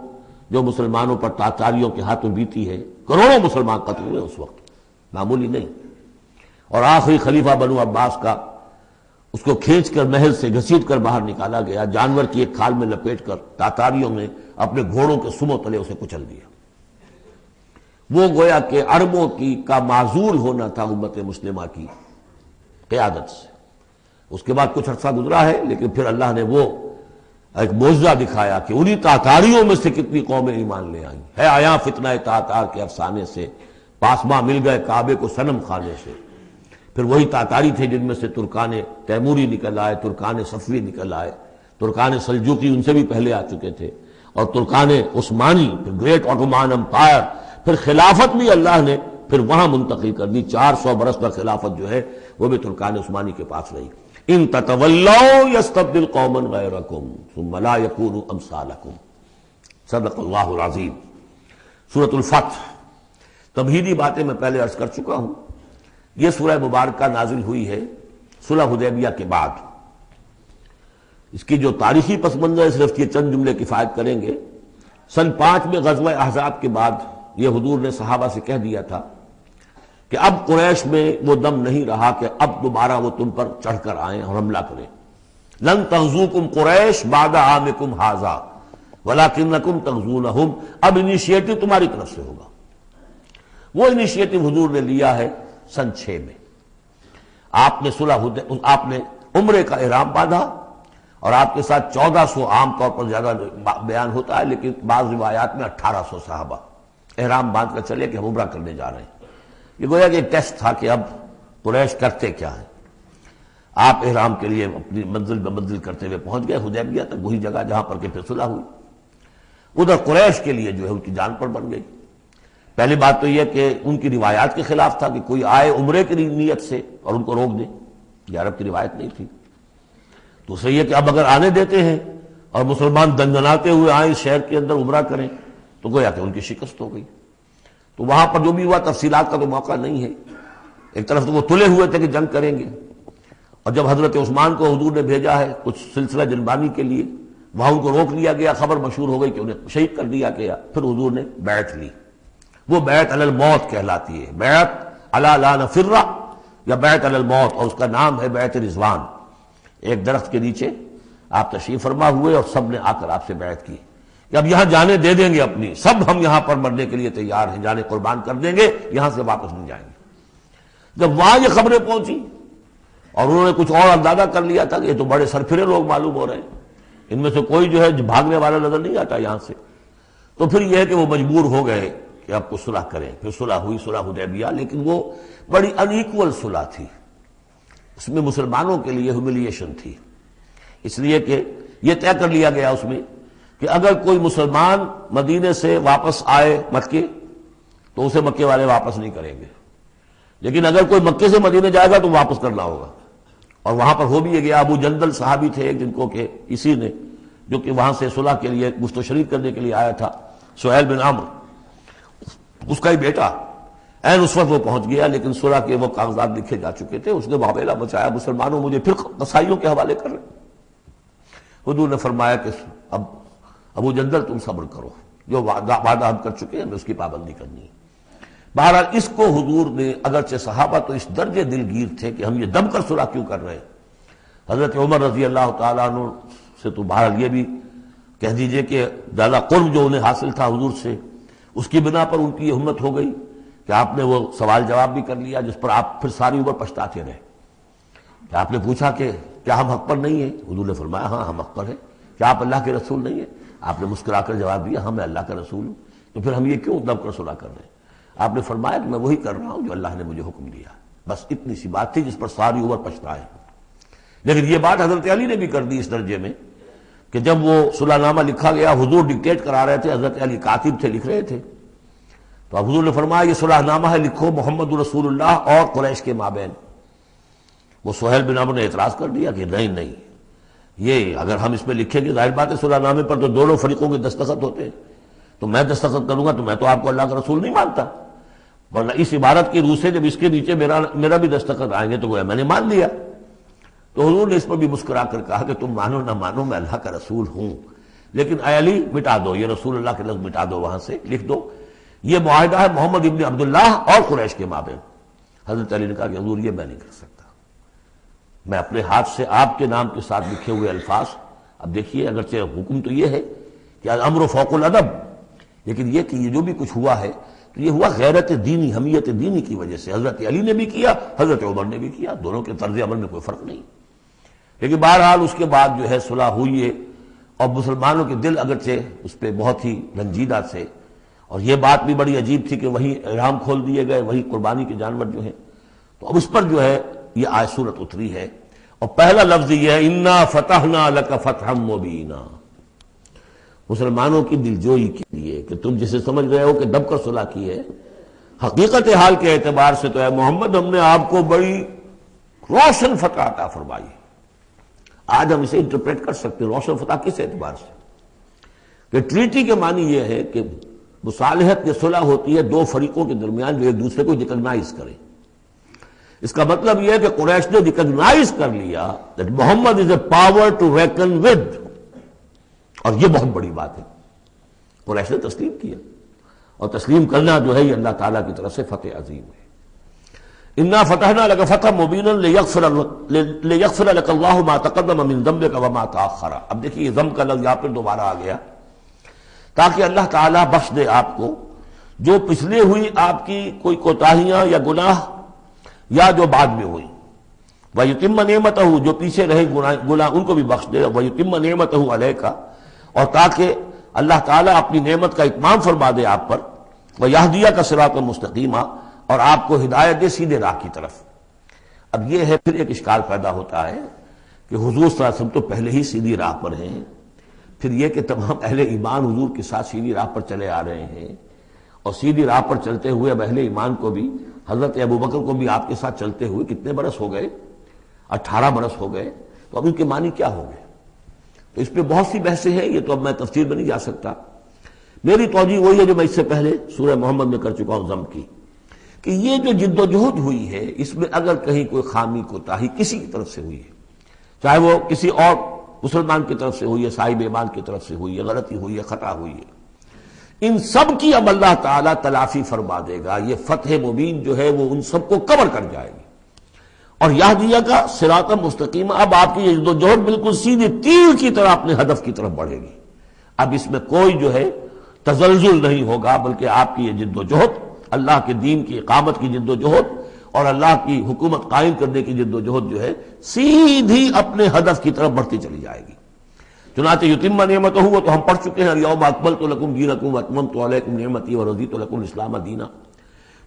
Speaker 1: جو مسلمانوں پر تاتاریوں کے ہاتھوں بیتی ہے، کروڑوں مسلمان قتل ہوئے اس وقت، معمولی نہیں۔ اور آخری خلیفہ بنو عباس کا، اس کو کھینچ کر محل سے گھسیٹ کر باہر نکالا گیا، جانور کی ایک کھال میں لپیٹ کر تاتاریوں نے اپنے گھوڑوں کے سموں تلے اسے کچل دیا۔ وہ گویا کہ عربوں کا معزول ہونا تھا امت مسلمہ کی قیادت سے۔ اس کے بعد کچھ عرصہ گزرا ہے، لیکن پھر اللہ نے وہ ایک معجزہ دکھایا کہ انہی تاتاریوں میں سے کتنی قومیں ایمان لے آئیں۔ ہے آیا فتنہ تاتار کے افسانے سے، پاسباں مل گئے کعبے کو صنم خانے سے۔ پھر وہی تاتاری تھے جن میں سے ترکان تیموری نکل آئے، ترکان صفوی نکل آئے، ترکان سلجوقی ان سے بھی پہلے آ چکے تھے، اور ترکان عثمانی، پھر گریٹ آٹومان امپائر، پھر خلافت بھی اللہ نے پھر وہاں منتقل کر دی۔ 400 برس تک خلافت جو ہے وہ بھی ترکان عثمانی کے پاس رہی۔ ان تتولوا یستبدل قوما غیرکم ثم لا یکونوا امثالکم، صدق اللہ العظیم۔ سورۃ الفتح، تمہیدی باتیں میں پہلے عرض کر چکا ہوں۔ یہ سورہ مبارکہ نازل ہوئی ہے صلح حدیبیہ کے بعد۔ اس کی جو تاریخی پس منظر ہے صرف یہ چند جملے کفایت کریں گے۔ سن 5 میں غزوہ احزاب کے بعد یہ حضور نے صحابہ سے کہہ دیا تھا کہ اب قریش میں وہ دم نہیں رہا کہ اب دوبارہ وہ تم پر چڑھ کر آئیں اور حملہ کریں۔ لن تغزوکم قریش بعد عامکم ھذا ولکنکم تغزونہم، اب انیشیٹو تمہاری طرف سے ہوگا۔ وہ انیشیٹو حضور نے لیا ہے سن 6 میں۔ آپ نے عمرے کا احرام باندھا، اور آپ کے ساتھ 1400، عام طور پر زیادہ بیان ہوتا ہے لیکن بعض روایات میں 1800 صحابہ احرام باندھ کر چلے کہ ہم عمرہ کرنے جا رہے ہیں۔ یہ گویا کہ ایک ٹیسٹ تھا کہ اب قریش کرتے کیا ہے۔ آپ احرام کے لیے اپنی منزل بہ منزل کرتے ہوئے پہنچ گئے حدیبیہ تک، وہی جگہ جہاں پر کہ پھر صلح ہوئی۔ ادھر قریش کے لیے جو ہے ان کی جان پر بن گئی۔ پہلی بات تو یہ کہ ان کی روایات کے خلاف تھا کہ کوئی آئے عمرے کی نیت سے اور ان کو روک دے، یہ عرب کی روایت نہیں تھی۔ دوسرا یہ کہ اب اگر آنے دیتے ہیں اور مسلمان دنگناتے ہوئے آئیں اس شہر کے اندر عمرہ کریں تو گویا کہ ان کی شکست ہو گئی۔ تو وہاں پر جو بھی ہوا تفصیلات کا تو موقع نہیں ہے۔ ایک طرف تو وہ تلے ہوئے تھے کہ جنگ کریں گے، اور جب حضرت عثمان کو حضور نے بھیجا ہے کچھ سلسلہ جنبانی کے لیے، وہاں ان کو روک لیا گیا، خبر مشہور ہو گئی کہ انہیں شہید کر دیا گیا۔ پھر حضور نے بیعت لی، وہ بیعت علی الموت کہلاتی ہے، بیعت علی لا نفر یا بیعت علی الموت، اور اس کا نام ہے بیعت رضوان۔ ایک درخت کے نیچے آپ تشریف فرما ہوئے اور سب نے آ کر آپ سے بیعت کی کہ اب یہاں جانیں دے دیں گے اپنی، سب ہم یہاں پر مرنے کے لیے تیار ہیں، جانیں قربان کر دیں گے، یہاں سے واپس نہیں جائیں گے۔ جب وہاں یہ خبریں پہنچی اور انہوں نے کچھ اور اندازہ کر لیا تھا کہ یہ تو بڑے سرفرے لوگ معلوم ہو رہے ہیں، ان میں سے کوئی جو ہے بھاگنے والا نظر نہیں آتا یہاں سے، تو پھر یہ ہے کہ وہ مجبور ہو گئے کہ اب کو صلح کریں۔ پھر صلح ہوئی، صلح حدیبیہ، لیکن وہ بڑی ان ایکول صلح تھی، اس میں مسلمانوں کے لیے ہیوملیشن تھی، اس لیے کہ یہ طے کر لیا گیا اس میں کہ اگر کوئی مسلمان مدینے سے واپس آئے مکے تو اسے مکے والے واپس نہیں کریں گے، لیکن اگر کوئی مکے سے مدینے جائے گا تو واپس کرنا ہوگا۔ اور وہاں پر ہو بھی گیا، ابو جندل صحابی تھے جن کو کہ اسی نے جو کہ وہاں سے صلح کے لیے گفت و شریف کرنے کے لیے آیا تھا، سہیل بن عمرو، اس کا ہی بیٹا عین اس وقت وہ پہنچ گیا، لیکن صلح کے وہ کاغذات لکھے جا چکے تھے، اس نے معاملہ بچایا، مسلمانوں مجھے پھر قصائیوں کے حوالے کر رہے۔ حضور نے فرمایا کہ اب ابو جندل تم صبر کرو، جو وعدہ ہم کر چکے ہیں اس کی پابندی کرنی ہے۔ بہرحال اس کو حضور نے، اگرچہ صحابہ تو اس درجے دلگیر تھے کہ ہم یہ دم کر صلح کیوں کر رہے ہیں، حضرت عمر رضی اللہ تعالیٰ عنہ سے تو بہرحال یہ بھی کہہ دیجئے کہ زیادہ قرب جو انہیں حاصل تھا حضور سے، اس کی بنا پر ان کی یہ ہمت ہو گئی کہ آپ نے وہ سوال جواب بھی کر لیا جس پر آپ پھر ساری عمر پچھتاتے رہے۔ کہ آپ نے پوچھا کہ کیا ہم حق پر نہیں ہیں؟ حضور نے فرمایا ہاں ہم حق پر ہیں۔ کیا آپ اللہ کے رسول نہیں ہیں؟ آپ نے مسکرا کر جواب دیا ہاں میں اللہ کا رسول ہوں۔ تو پھر ہم یہ کیوں دب کر صلح کر رہے ہیں؟ آپ نے فرمایا کہ میں وہی کر رہا ہوں جو اللہ نے مجھے حکم دیا۔ بس اتنی سی بات تھی جس پر ساری عمر پچھتائے۔ لیکن یہ بات حضرت علی نے بھی کر دی اس درجے میں کہ جب وہ صلح نامہ لکھا گیا، حضور ڈکٹیٹ کرا رہے تھے، حضرت علی کاتب تھے، لکھ رہے تھے، تو اب حضور نے فرمایا یہ صلح نامہ ہے، لکھو محمد رسول اللہ اور قریش کے مابین۔ وہ سہیل بن عمرو نے اعتراض کر دیا کہ نہیں، یہ اگر ہم اس میں لکھیں گے ظاہر بات ہے صلح نامے پر تو دونوں فریقوں کے دستخط ہوتے ہیں، تو میں دستخط کروں گا تو میں تو آپ کو اللہ کا رسول نہیں مانتا، ورنہ اس عبارت کی روح سے جب اس کے نیچے میرا بھی دستخط آئیں گے تو گویا میں نے مان لیا۔ تو حضور نے اس پر بھی مسکرا کر کہا کہ تم مانو نہ مانو میں اللہ کا رسول ہوں، لیکن اے علی مٹا دو یہ رسول اللہ کے لفظ، مٹا دو، وہاں سے لکھ دو یہ معاہدہ ہے محمد ابن عبداللہ اور قریش کے مابین۔ حضرت علی نے کہا کہ حضور یہ میں نہیں کر سکتا، میں اپنے ہاتھ سے آپ کے نام کے ساتھ لکھے ہوئے الفاظ، اب دیکھیے اگرچہ حکم تو یہ ہے کہ الامر فوق الادب، لیکن یہ کہ یہ جو بھی کچھ ہوا ہے تو یہ ہوا غیرت دینی، حمیت دینی کی وجہ سے۔ حضرت علی نے بھی کیا، حضرت عمر نے بھی کیا، دونوں کے طرز عمل میں کوئی فرق نہیں۔ لیکن بہرحال اس کے بعد جو ہے صلح ہوئی ہے، اور مسلمانوں کے دل اگرچہ اس پہ بہت ہی رنجیدہ تھے، اور یہ بات بھی بڑی عجیب تھی کہ وہی احرام کھول دیے گئے، وہی قربانی کے جانور جو ہیں، تو اب اس پر جو ہے یہ آیت سورت اتری ہے، اور پہلا لفظ یہ ہے انا فتحنا لک فتحا مبینا، مسلمانوں کی دلجوئی کے لیے کہ تم جسے سمجھ رہے ہو کہ دب کر صلح کی ہے، حقیقت حال کے اعتبار سے تو ہے محمد ہم نے آپ کو بڑی روشن فتح عطا فرمائی۔ آج ہم اسے انٹرپریٹ کر سکتے ہیں روشن فتح کس اعتبار سے کہ ٹریٹی کے معنی یہ ہے کہ مصالحت کی صلح ہوتی ہے دو فریقوں کے درمیان جو ایک دوسرے کو ریکگنائز کریں۔ اس کا مطلب یہ ہے کہ قریش نے ریکگنائز کر لیا that Muhammad is a power to reckon with، اور یہ بہت بڑی بات ہے، قریش نے تسلیم کیا، اور تسلیم کرنا جو ہے یہ اللہ تعالیٰ کی طرف سے فتح عظیم ہے۔ انا فتحنا لك فتحا مبینا لیغفر لك اللہ ما تقدم من ذنبك وما تاخر۔ اب دیکھیے ذنب کا لفظ یہاں پر دوبارہ آ گیا تاکہ اللہ تعالیٰ بخش دے آپ کو جو پچھلے ہوئی آپ کی کوئی کوتاہیاں یا گناہ یا جو بعد میں ہوئی، وَيُتِمَّ نِعْمَتَهُ جو پیچھے رہے گناہ ان کو بھی بخش دے، وَيُتِمَّ نِعْمَتَهُ عَلَيْكَ اور تاکہ اللہ تعالیٰ اپنی نعمت کا اتمام فرما دے آپ پر، وَيَهْدِيَكَ صِرَاطًا مُسْتَقِيمًا اور آپ کو ہدایت دے سیدھے راہ کی طرف۔ اب یہ ہے پھر ایک اشکال پیدا ہوتا ہے کہ حضور صلی اللہ علیہ وسلم تو پہلے ہی سیدھی راہ پر ہیں، پھر یہ کہ تمام اہل ایمان حضور کے ساتھ سیدھی راہ پر چلے آ رہے ہیں، اور سیدھی راہ پر چلتے ہوئے اب اہل ایمان کو بھی، حضرت ابوبکر کو بھی آپ کے ساتھ چلتے ہوئے کتنے برس ہو گئے؟ 18 برس ہو گئے، تو اب ان کے معنی کیا ہو گئے؟ تو اس پہ بہت سی بحثیں ہیں، یہ تو اب میں تفصیل میں نہیں جا سکتا۔ میری توجہ وہی ہے جو میں اس سے پہلے سورہ محمد میں کر چکا ہوں ضم کی، کہ یہ جو جد و جہد ہوئی ہے اس میں اگر کہیں کوئی خامی کوتاہی کسی کی طرف سے ہوئی ہے، چاہے وہ کسی اور مسلمان کی طرف سے ہوئی ہے، صاحب ایمان کی طرف سے ہوئی ہے، غلطی ہوئی ہے، خطا ہوئی ہے، ان سب کی اب اللہ تعالیٰ تلافی فرما دے گا. یہ فتح مبین جو ہے وہ ان سب کو کور کر جائے گی. اور یہدیہ کا صراط مستقیم، اب آپ کی یہ جدوجہد بالکل سیدھے تیر کی طرح اپنے ہدف کی طرف بڑھے گی. اب اس میں کوئی جو ہے تزلزل نہیں ہوگا، بلکہ آپ کی یہ جدوجہد، اللہ کے دین کی اقامت کی جدوجہد اور اللہ کی حکومت قائم کرنے کی جدوجہد جو ہے سیدھی اپنے ہدف کی طرف بڑھتی چلی جائے گی. چنانچہ یتم نعمتہ، وہ تو ہم پڑھ چکے ہیں، الیوم اکملت لکم دینکم واتممت علیکم نعمتی ورضیت لکم الاسلام دینا.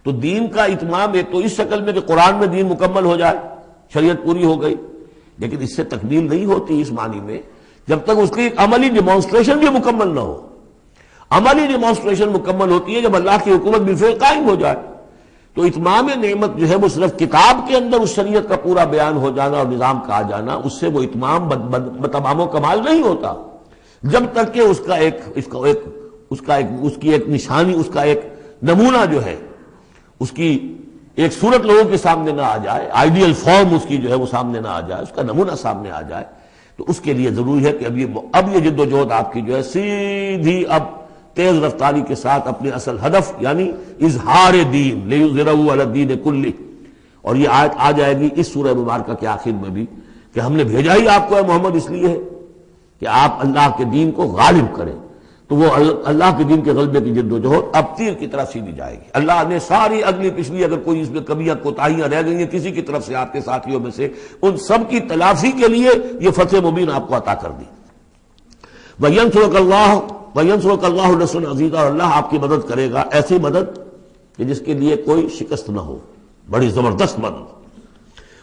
Speaker 1: تو دین کا اتمام ایک تو اس شکل میں کہ قرآن میں دین مکمل ہو جائے، شریعت پوری ہو گئی، لیکن اس سے تکمیل نہیں ہوتی اس معنی میں جب تک اس کی ایک عملی ڈیمانسٹریشن بھی مکمل نہ ہو. عملی ڈیمانسٹریشن مکمل ہوتی ہے جب اللہ کی حکومت بالفعل قائم ہو جائے. تو اتمام نعمت جو ہے وہ صرف کتاب کے اندر اس شریعت کا پورا بیان ہو جانا اور نظام کا آ جانا، اس سے وہ اتمام بتمام و کمال نہیں ہوتا جب تک کہ اس کی ایک نشانی، اس کا ایک نمونہ جو ہے، اس کی ایک صورت لوگوں کے سامنے نہ آ جائے، آئیڈیل فارم اس کی جو ہے وہ سامنے نہ آ جائے، اس کا نمونہ سامنے آ جائے. تو اس کے لیے ضروری ہے کہ اب یہ جدوجہد آپ کی جو ہے سیدھی اب تیز رفتاری کے ساتھ اپنے اصل ہدف یعنی اظہار دین لیظہرہ علی الدین کلہ. اور یہ آیت آ جائے گی اس سورہ مبارکہ کے آخر میں بھی کہ ہم نے بھیجا ہی آپ کو اے محمد اس لیے ہے کہ آپ اللہ کے دین کو غالب کریں. تو وہ اللہ کے دین کے غلبے کی جدوجہد اب تیر کی طرف سیدھی جائے گی. اللہ نے ساری اگلی پچھلی اگر کوئی اس میں کمیاں کوتاہیاں رہ گئی ہیں کسی کی طرف سے آپ کے ساتھیوں میں سے، ان سب کی تلافی کے لیے یہ فتح مبین آپ کو عطا کر دی. وَيَنْصُرَكَ اللَّهُ نَصْرًا عَزِيزًا، اور اللہ آپ کی مدد کرے گا ایسی مدد کہ جس کے لیے کوئی شکست نہ ہو، بڑی زبردست مدد.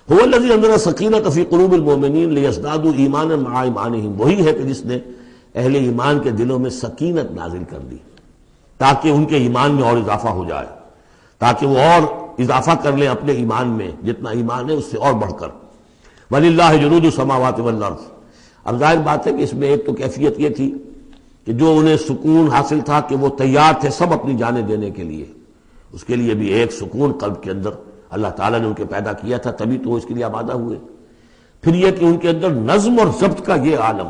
Speaker 1: هُوَ الَّذِي أَنزَلَ السَّكِينَةَ فِي قُلُوبِ الْمُؤْمِنِينَ لِيَزْدَادُوا إِيمَانًا مَعَ إِيمَانِهِمْ، وہی ہے کہ جس نے اہل ایمان کے دلوں میں سکینت نازل کر دی تاکہ ان کے ایمان میں اور اضافہ ہو جائے، تاکہ وہ اور اضافہ کر لیں اپنے ایمان میں، جتنا ایمان ہے اس سے اور بڑھ کر. وَلِلَّهِ جُنُودُ السَّمَاوَاتِ وَالْأَرْضِ. اب ظاہر بات ہے کہ اس میں ایک تو کیفیت یہ تھی کہ جو انہیں سکون حاصل تھا کہ وہ تیار تھے سب اپنی جانیں دینے کے لیے، اس کے لیے بھی ایک سکون قلب کے اندر اللہ تعالیٰ نے ان کے پیدا کیا تھا، تبھی تو وہ اس کے لیے آمادہ ہوئے. پھر یہ کہ ان کے اندر نظم اور ضبط کا یہ عالم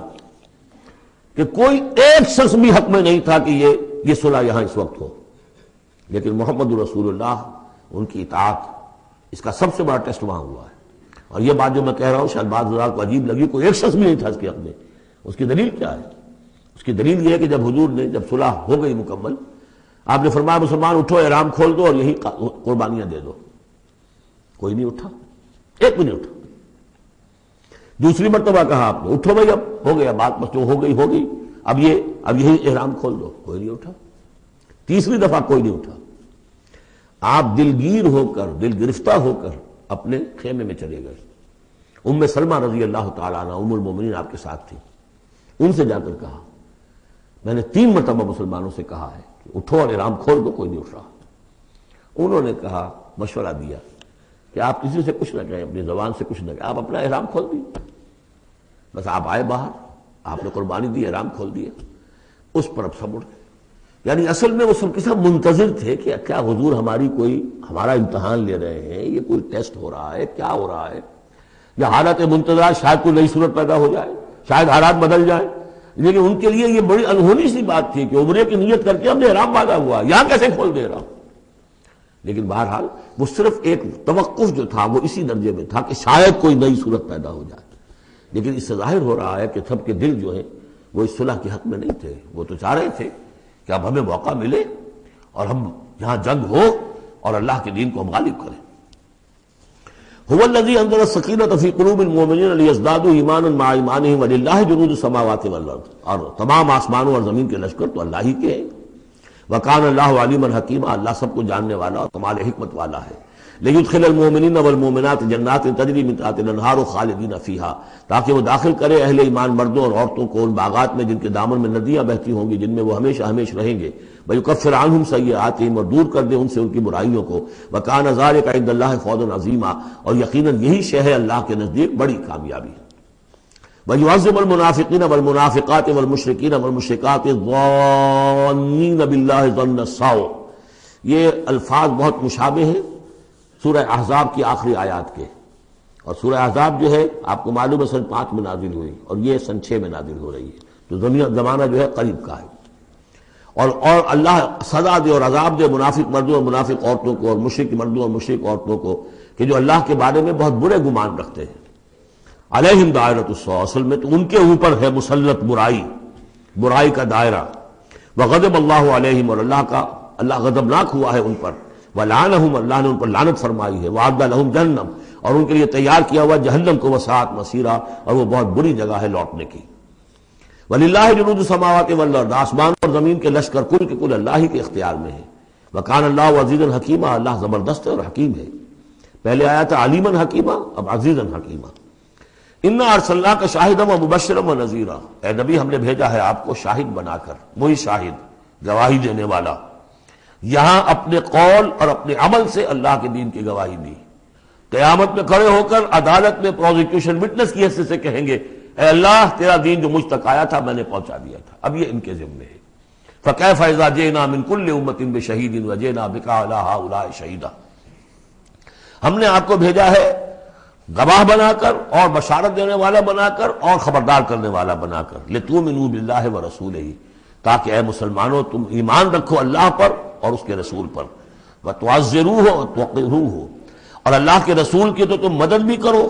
Speaker 1: کہ کوئی ایک شخص بھی حق میں نہیں تھا کہ یہ صلح یہاں اس وقت ہو، لیکن محمد رسول اللہ ان کی اطاعت اس کا سب سے بڑا ٹیسٹ وہاں ہوا ہے. اور یہ بات جو میں کہہ رہا ہوں شاید بعض حضرات کو عجیب لگی، کوئی ایک شخص بھی نہیں تھا اس کے حق میں. اس کی دلیل کیا ہے؟ اس کی دلیل یہ ہے کہ جب حضور نے جب صلح ہو گئی مکمل، آپ نے فرمایا مسلمان اٹھو، احرام کھول دو اور یہی قربانیاں دے دو. کوئی نہیں اٹھا، ایک بھی نہیں اٹھا. دوسری مرتبہ کہا آپ نے اٹھو بھائی اب ہو گیا بات، بس جو ہو گئی ہو گئی، اب یہی احرام کھول دو. کوئی نہیں اٹھا. تیسری دفعہ کوئی نہیں اٹھا. آپ دلگیر ہو کر، دل گرفتہ ہو کر اپنے خیمے میں چلے گئے. ام سلمہ رضی اللہ تعالیٰ عنہ ام المومنین آپ کے ساتھ تھی. ان سے جا کر کہا میں نے 3 مرتبہ مسلمانوں سے کہا ہے کہ اٹھو اور احرام کھول دو، کوئی نہیں اٹھ رہا. انہوں نے کہا، مشورہ دیا کہ آپ کسی سے کچھ نہ کہیں، اپنی زبان سے کچھ نہ کہیں، آپ اپنا احرام کھول دیے. بس آپ آئے باہر، آپ نے قربانی دی، احرام کھول دیا. اس پر اب سب اٹھ گئے. یعنی اصل میں وہ سب کے سب منتظر تھے کہ کیا حضور ہمارا امتحان لے رہے ہیں، یہ کوئی ٹیسٹ ہو رہا ہے، کیا ہو رہا ہے، یا حالت منتظر شاید کوئی نئی صورت پیدا ہو جائے، شاید حالات بدل جائیں. لیکن ان کے لیے یہ بڑی انہونی سی بات تھی کہ عمرے کی نیت کر کے ہم نے احرام باندھا ہوا، یہاں کیسے کھول دے رہا ہوں. لیکن بہرحال وہ صرف ایک توقف جو تھا وہ اسی درجے میں تھا کہ شاید کوئی نئی صورت پیدا ہو جائے. لیکن اس سے ظاہر ہو رہا ہے کہ سب کے دل جو ہیں وہ اس صلح کے حق میں نہیں تھے. وہ تو چاہ رہے تھے کہ اب ہمیں موقع ملے اور ہم یہاں جنگ ہو اور اللہ کے دین کو ہم غالب کریں. هو الذي انزل السكينة في قلوب المؤمنين ليزدادوا ایمانا مع ایمانهم ولله جنود السماوات والارض. اور تمام آسمانوں اور زمین کے لشکر تو اللہ ہی کے ہیں. وكان الله عليما حكيما، اللہ سب کو جاننے والا اور کمال حکمت والا ہے. ليدخل المؤمنين والمؤمنات جنات تجري من تحتها الانهار خالدين فيها، تاکہ وہ داخل کرے اہل ایمان مردوں اور عورتوں کو ان باغات میں جن کے دامن میں ندیاں بہتی ہوں گی، جن میں وہ ہمیشہ ہمیشہ رہیں گے. ويكفر عنهم سيئاتهم، اور دور کر دے ان سے ان کی برائیوں کو. وكان ذلك عند الله فوزا عظيما، اور یقیناً یہی شے ہے اللہ کے نزدیک بڑی کامیابی. ويعذب المنافقين والمنافقات والمشركين والمشركات الظانين بالله ظن السوء. یہ الفاظ بہت مشابہ ہیں سورہ احزاب کی آخری آیات کے، اور سورہ احزاب جو ہے آپ کو معلوم ہے سن 5 میں نازل ہوئی اور یہ سن 6 میں نازل ہو رہی ہے، تو زمانہ جو ہے قریب کا ہے۔ اور اللہ سزا دے اور عذاب دے منافق مردوں اور منافق عورتوں کو، اور مشرک مردوں اور مشرک عورتوں کو، کہ جو اللہ کے بارے میں بہت برے گمان رکھتے ہیں۔ علیہم دائرۃ السوء، اصل میں تو ان کے اوپر ہے مسلط برائی کا دائرہ۔ وغضب اللہ علیہم، اور اللہ غضبناک ہوا ہے ان پر۔ ولعنہم، اللہ نے ان پر لعنت فرمائی ہے۔ وعد لہم جہنم، اور ان کے لیے تیار کیا ہوا جہنم کو، وساعت مصیرا، اور وہ بہت بری جگہ ہے لوٹنے کی۔ وَلِلَّهِ جُنُودُ السَّمَاوَاتِ وَالْأَرْضِ، آسمان اور زمین کے لشکر کل کے کل اللہ ہی کے اختیار میں ہیں۔ وَكَانَ اللَّهُ عَزِيزًا حَكِيمًا، اللہ زبردست ہے اور حکیم ہے۔ پہلے آیا تھا علیمًا حکیمہ، اب عزیزًا حکیمہ۔ اِنَّا أَرْسَلْنَاكَ شَاهِدًا وَمُبَشِّرًا وَنَذِيرًا، اے نبی ہم نے بھیجا ہے آپ کو شاہد بنا کر، وہی شاہد گواہی دینے والا۔ یہاں اپنے قول اور اپنے عمل سے اللہ کے دین کی گواہی دی۔ قیامت میں کھڑے ہو کر عدالت میں پروزیکیوشن وٹنس کی حیثیت سے کہیں گے اے اللہ تیرا دین جو مجھ تک آیا تھا میں نے پہنچا دیا تھا۔ اب یہ ان کے ذمے ہے۔ فَكَيْفَ إِذَا جِئْنَا مِنْ كُلِّ أُمَّةٍ بِشَهِيدٍ وَجِئْنَا بِكَ عَلَىٰ هَٰؤُلَاءِ شَهِيدًا، ہم نے آپ کو بھیجا ہے گواہ بنا کر اور بشارت دینے والا بنا کر اور خبردار کرنے والا بنا کر، لِتُؤْمِنُوا بِاللَّهِ وَرَسُولِهِ، تاکہ اے مسلمانوں تم ایمان رکھو اللہ پر اور اس کے رسول پر، وَتُعَزِّرُوهُ وَتُوَقِّرُوهُ، اور اللہ کے رسول کی تو تم مدد بھی کرو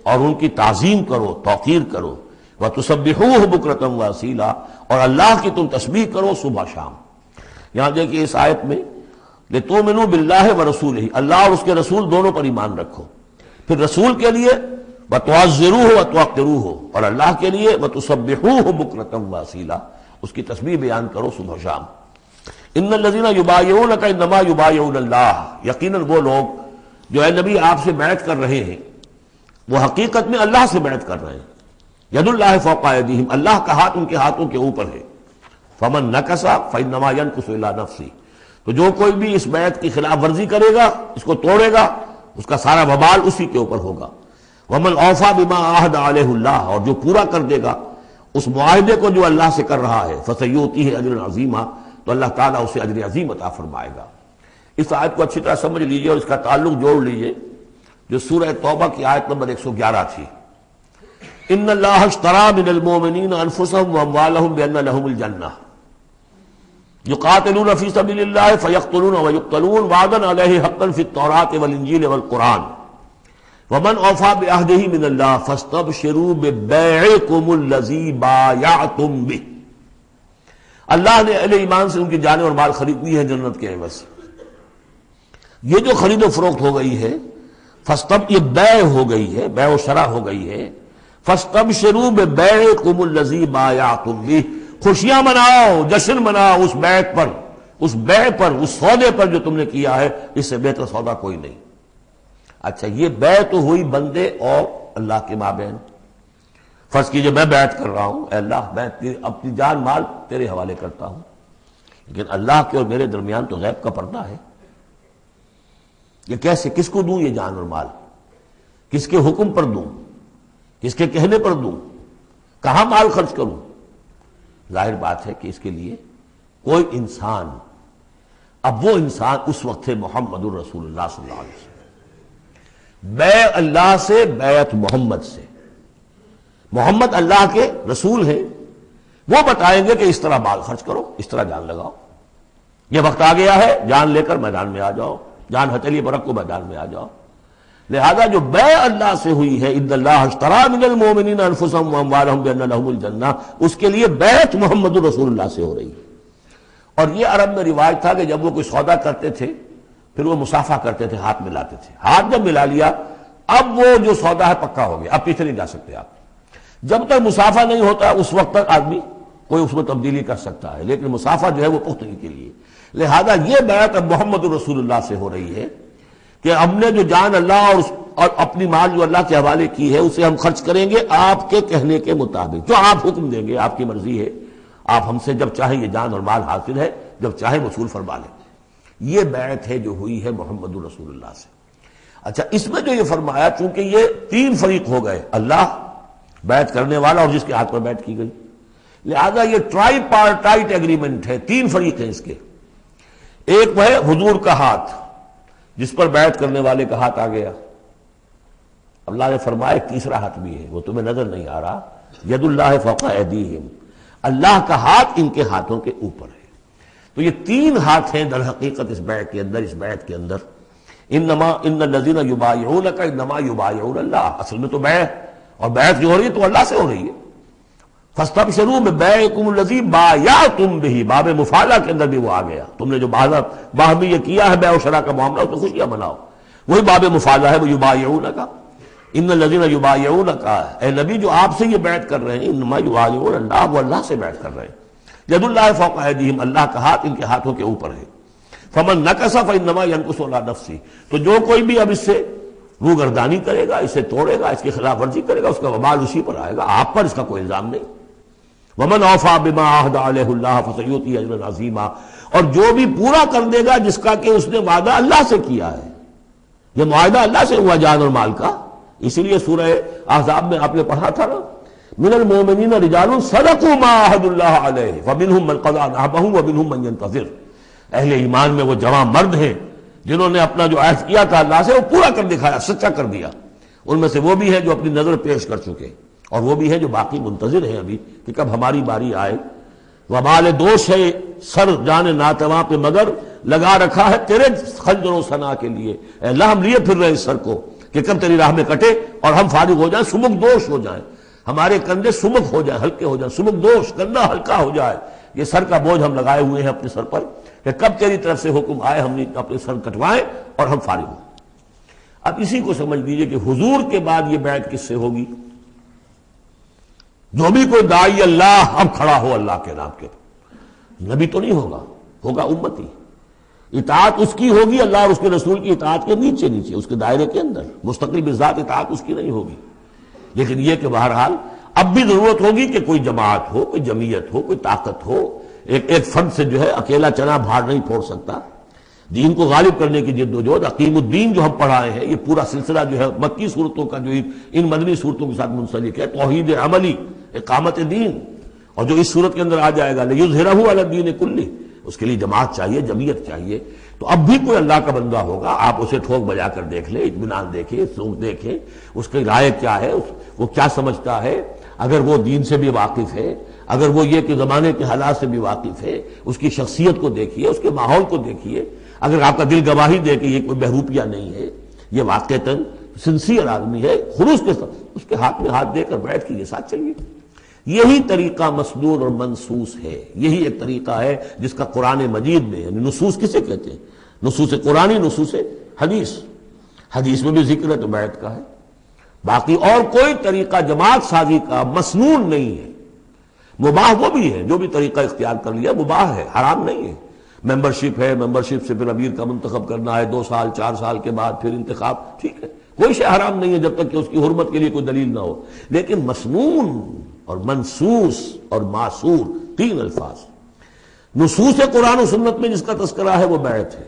Speaker 1: اور ان کی تعظیم کرو، توقیر کرو، وَتُسَبِّحُوهُ بُكْرَةً وَأَصِيلًا، اور اللہ کی تم تسبیح کرو صبح شام۔ یہاں دیکھیے اس آیت میں لِتُؤْمِنُوا بِاللَّهِ وَرَسُولِهِ، اللہ اور اس کے رسول دونوں پر ایمان رکھو، پھر رسول کے لیے وَتُعَزِّرُوهُ وَتُوَقِّرُوهُ، اور اللہ کے لیے وَتُسَبِّحُوهُ بُكْرَةً وَأَصِيلًا، اس کی تسبیح بیان کرو صبح شام۔ ان الذين يبايعونك انما يبايعون الله، یقیناً وہ لوگ جو اے نبی آپ سے بیعت کر رہے ہیں وہ حقیقت میں اللہ سے بیعت کر رہے ہیں۔ ید اللہ فوق ایدیہم، اللہ کا ہاتھ ان کے ہاتھوں کے اوپر ہے۔ فمن نکث فانما ينکث الی نفسہ، تو جو کوئی بھی اس بیعت کی خلاف ورزی کرے گا، اس کو توڑے گا، اس کا سارا وبال اسی کے اوپر ہوگا۔ ومن اوفی بما عاہد علیہ اللہ، اور جو پورا کر دے گا اس معاہدے کو جو اللہ سے کر رہا ہے، فسیؤتیہ اجرا عظیما، تو اللہ تعالیٰ اسے اجر عظیم عطا فرمائے گا۔ اس آیت کو اچھی طرح سمجھ لیجئے اور اس کا تعلق جوڑ لیجئے جو سورہ توبہ کی آیت نمبر 111 تھی۔ ان اللہ اشترى من المؤمنین انفسهم واموالهم بان لهم الجنہ یقاتلون فی سبیل اللہ فیقتلون ویقتلون وعدا علیہ حقا فی التوراة والانجیل والقرآن ومن اوفی بعہدہ من اللہ فاستبشروا ببیعکم الذی بایعتم بہ، اللہ نے اہل ایمان سے ان کی جانیں اور مال خرید لی ہے جنت کے عوض۔ یہ جو خرید و فروخت ہو گئی ہے یہ بیع ہو گئی ہے، بیع و شرع ہو گئی ہے۔ فاستبشروا ببیعکم الذی بایعتم بہ، خوشیاں مناؤ، جشن مناؤ اس بیعت پر، اس بیع پر، اس سودے پر جو تم نے کیا ہے، اس سے بہتر سودا کوئی نہیں۔ اچھا یہ بیع تو ہوئی بندے اور اللہ کے مابین۔ فرض کیجئے میں بیعت کر رہا ہوں، اے اللہ میں اپنی جان مال تیرے حوالے کرتا ہوں، لیکن اللہ کے اور میرے درمیان تو غیب کا پردہ ہے۔ یہ کیسے، کس کو دوں یہ جان اور مال؟ کس کے حکم پر دوں؟ کس کے کہنے پر دوں؟ کہاں مال خرچ کروں؟ ظاہر بات ہے کہ اس کے لیے کوئی انسان، اب وہ انسان اس وقت ہے محمد الرسول اللہ صلی اللہ علیہ وسلم۔ بیع اللہ سے، بیعت محمد سے۔ محمد اللہ کے رسول ہیں، وہ بتائیں گے کہ اس طرح مال خرچ کرو، اس طرح جان لگاؤ، یہ وقت آ گیا ہے جان لے کر میدان میں آ جاؤ، جان ہتھیلی پر رکھو میدان میں آ جاؤ۔ لہذا جو بیع اللہ سے ہوئی ہے ان اللہ اشترى من المؤمنین انفسهم واموالهم بان لهم الجنہ، اس کے لیے بیعت محمد رسول اللہ سے ہو رہی ہے۔ اور یہ عرب میں رواج تھا کہ جب وہ کوئی سودا کرتے تھے پھر وہ مصافحہ کرتے تھے، ہاتھ ملاتے تھے، ہاتھ جب ملا لیا اب وہ جو سودا ہے پکا ہو گیا، اب پیچھے نہیں جا سکتے آپ۔ جب تک مصافحہ نہیں ہوتا اس وقت تک آدمی کوئی اس میں تبدیلی کر سکتا ہے، لیکن مصافحہ جو ہے وہ پختگی کے لیے۔ لہذا یہ بیعت اب محمد رسول اللہ سے ہو رہی ہے کہ ہم نے جو جان اللہ اور اپنی مال جو اللہ کے حوالے کی ہے اسے ہم خرچ کریں گے آپ کے کہنے کے مطابق، جو آپ حکم دیں گے، آپ کی مرضی ہے، آپ ہم سے جب چاہیں یہ جان اور مال حاصل ہے، جب چاہیں وصول فرما لیں۔ یہ بیعت ہے جو ہوئی ہے محمد رسول اللہ سے۔ اچھا اس میں جو یہ فرمایا، چونکہ یہ تین فریق ہو گئے، اللہ، بیعت کرنے والا اور جس کے ہاتھ پر بیعت کی گئی، لہذا یہ ٹرائی پارٹائٹ ایگریمنٹ ہے، تین فریق ہیں اس کے۔ ایک وہ ہے حضور کا ہاتھ جس پر بیعت کرنے والے کا ہاتھ آ گیا، اللہ نے فرمایا ایک تیسرا ہاتھ بھی ہے، وہ تمہیں نظر نہیں آ رہا، ید اللہ فوق ایدیہم، اللہ کا ہاتھ ان کے ہاتھوں کے اوپر ہے۔ تو یہ تین ہاتھ ہیں در حقیقت اس بیعت کے اندر، اس بیعت کے اندر۔ انما ان الذین یبایعونک انما یبایعون اللہ، اصل میں تو بیعت، اور بیعت جو ہو رہی ہے تو اللہ سے ہو رہی ہے۔ فاستبشروا ببیعکم الذی بایعتم بہ، باب مفاعلہ کے اندر بھی وہ آ گیا، تم نے جو باہمی یہ کیا ہے بیع و شراء کا معاملہ، اس میں خوشیاں مناؤ، وہی باب مفاعلہ ہے، وہ یبایعونک، ان الذین یبایعونک، اے نبی جو آپ سے یہ بیعت کر رہے ہیں، انما یبایعون اللہ، وہ اللہ سے بیعت کر رہے ہیں۔ ید اللہ فوق ایدیہم، اللہ کا ہاتھ ان کے ہاتھوں کے اوپر ہے۔ فمن نکث فانما ینکث علی نفسہ، تو جو کوئی بھی اب اس سے روگردانی کرے گا، اسے توڑے گا، اس کی خلاف ورزی کرے گا، اس کا وبال اسی پر آئے گا، آپ پر اس کا کوئی الزام نہیں۔ ومن اوفی بما عہد علیہ اللہ فسیؤتی اجرا عظیما، اور جو بھی پورا کر دے گا جس کا کہ اس نے وعدہ اللہ سے کیا ہے، یہ معاہدہ اللہ سے ہوا جان اور مال کا۔ اسی لیے سورہ احزاب میں آپ نے پڑھا تھا نا، من المؤمنین رجال صدقوا ما عہدوا اللہ علیہ فمنہم من قضی نحبہ ومنہم من ینتظر، اہل ایمان میں وہ جوان مرد ہیں جنہوں نے اپنا جو عہد کیا تھا اللہ سے وہ پورا کر دکھایا، سچا کر دیا۔ ان میں سے وہ بھی ہیں جو اپنی نظر پیش کر چکے، اور وہ بھی ہیں جو باقی منتظر ہیں ابھی کہ کب ہماری باری آئے۔ وبال دوش ہے سر جان ناتواں پہ، مگر لگا رکھا ہے تیرے خنجر و ثنا کے لیے، اے اللہ ہم لیے پھر رہے اس سر کو کہ کب تیری راہ میں کٹے اور ہم فارغ ہو جائیں، سمک دوش ہو جائیں، ہمارے کندھے سمک ہو جائیں، ہلکے ہو جائیں، سمک دوش، کندھا ہلکا ہو جائے۔ یہ سر کا بوجھ ہم لگائے ہوئے ہیں اپنے سر پر کہ کب تیری طرف سے حکم آئے ہم نے اپنے سر کٹوائیں اور ہم فارغ ہوں۔ اب اسی کو سمجھ لیجئے کہ حضور کے بعد یہ بیعت کس سے ہوگی؟ جو بھی کوئی داعی اللہ اب کھڑا ہو اللہ کے نام کے، نبی تو نہیں ہوگا، ہوگا امتی، اطاعت اس کی ہوگی، اللہ اور اس کے رسول کی اطاعت کے نیچے نیچے، اس کے دائرے کے اندر، مستقل بذات اطاعت اس کی نہیں ہوگی۔ لیکن یہ کہ بہرحال اب بھی ضرورت ہوگی کہ کوئی جماعت ہو، کوئی جمعیت ہو، کوئی طاقت ہو، ایک فرد سے جو ہے اکیلا چنا بھاڑ نہیں پھوڑ سکتا۔ دین کو غالب کرنے کی جد و جہد، عقیم الدین جو ہم پڑھائے ہیں، یہ پورا سلسلہ جو ہے مکی صورتوں کا جو ان مدنی صورتوں کے ساتھ منسلک ہے، توحید عملی، اقامت دین، اور جو اس صورت کے اندر آ جائے گا لیظہرہ علی الدین کلہ، اس کے لیے جماعت چاہیے، جمعیت چاہیے۔ تو اب بھی کوئی اللہ کا بندہ ہوگا، آپ اسے ٹھوک بجا کر دیکھ لیں، اطمینان دیکھیں، سوچ دیکھیں، اس کی رائے کیا ہے، وہ کیا سمجھتا ہے، اگر وہ دین سے بھی واقف ہے، اگر وہ یہ کہ زمانے کے حالات سے بھی واقف ہے، اس کی شخصیت کو دیکھیے، اس کے ماحول کو دیکھیے، اگر آپ کا دل گواہی دے کہ یہ کوئی بہروپیہ نہیں ہے، یہ واقعتاً سنسیئر آدمی ہے، خلوص کے ساتھ اس کے ہاتھ میں ہاتھ دے کر بیٹھ کے یہ ساتھ چلیے۔ یہی طریقہ مسنون اور منصوص ہے، یہی ایک طریقہ ہے جس کا قرآن مجید میں، یعنی نصوص کسے کہتے ہیں؟ نصوص قرآنی، نصوص حدیث، حدیث میں بھی ذکر ہے تو بیعت کا ہے۔ باقی اور کوئی طریقہ جماعت سازی کا مسنون نہیں ہے، مباح وہ بھی ہے، جو بھی طریقہ اختیار کر لیا مباح ہے، حرام نہیں ہے۔ ممبرشپ ہے، ممبرشپ سے پھر امیر کا منتخب کرنا ہے، 2 سال 4 سال کے بعد پھر انتخاب، ٹھیک ہے، کوئی شے حرام نہیں ہے جب تک کہ اس کی حرمت کے لیے کوئی دلیل نہ ہو۔ لیکن مسنون اور منصوص اور معصور، تین الفاظ۔ نصوص قرآن و سنت میں جس کا تذکرہ ہے وہ بیعت ہے۔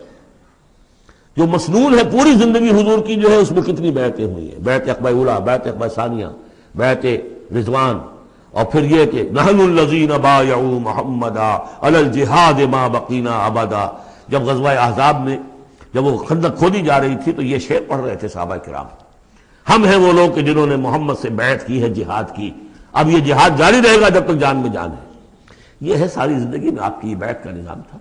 Speaker 1: جو مسنون ہے پوری زندگی حضور کی جو ہے اس میں کتنی بیعتیں ہوئی ہیں، بیعت عقبہ اولیٰ، بیعت عقبہ ثانیہ، بیعت رضوان، اور پھر یہ کہ نحن الذین بایعوا محمدا علی الجہاد ما بقینا ابدا۔ جب غزوہ احزاب میں جب وہ خندق کھودی جا رہی تھی تو یہ شعر پڑھ رہے تھے صحابہ کرام، ہم ہیں وہ لوگ کہ جنہوں نے محمد سے بیعت کی ہے، جہاد کی، اب یہ جہاد جاری رہے گا جب تک جان میں جان ہے۔ یہ ہے ساری زندگی میں آپ کی بیعت کا نظام تھا۔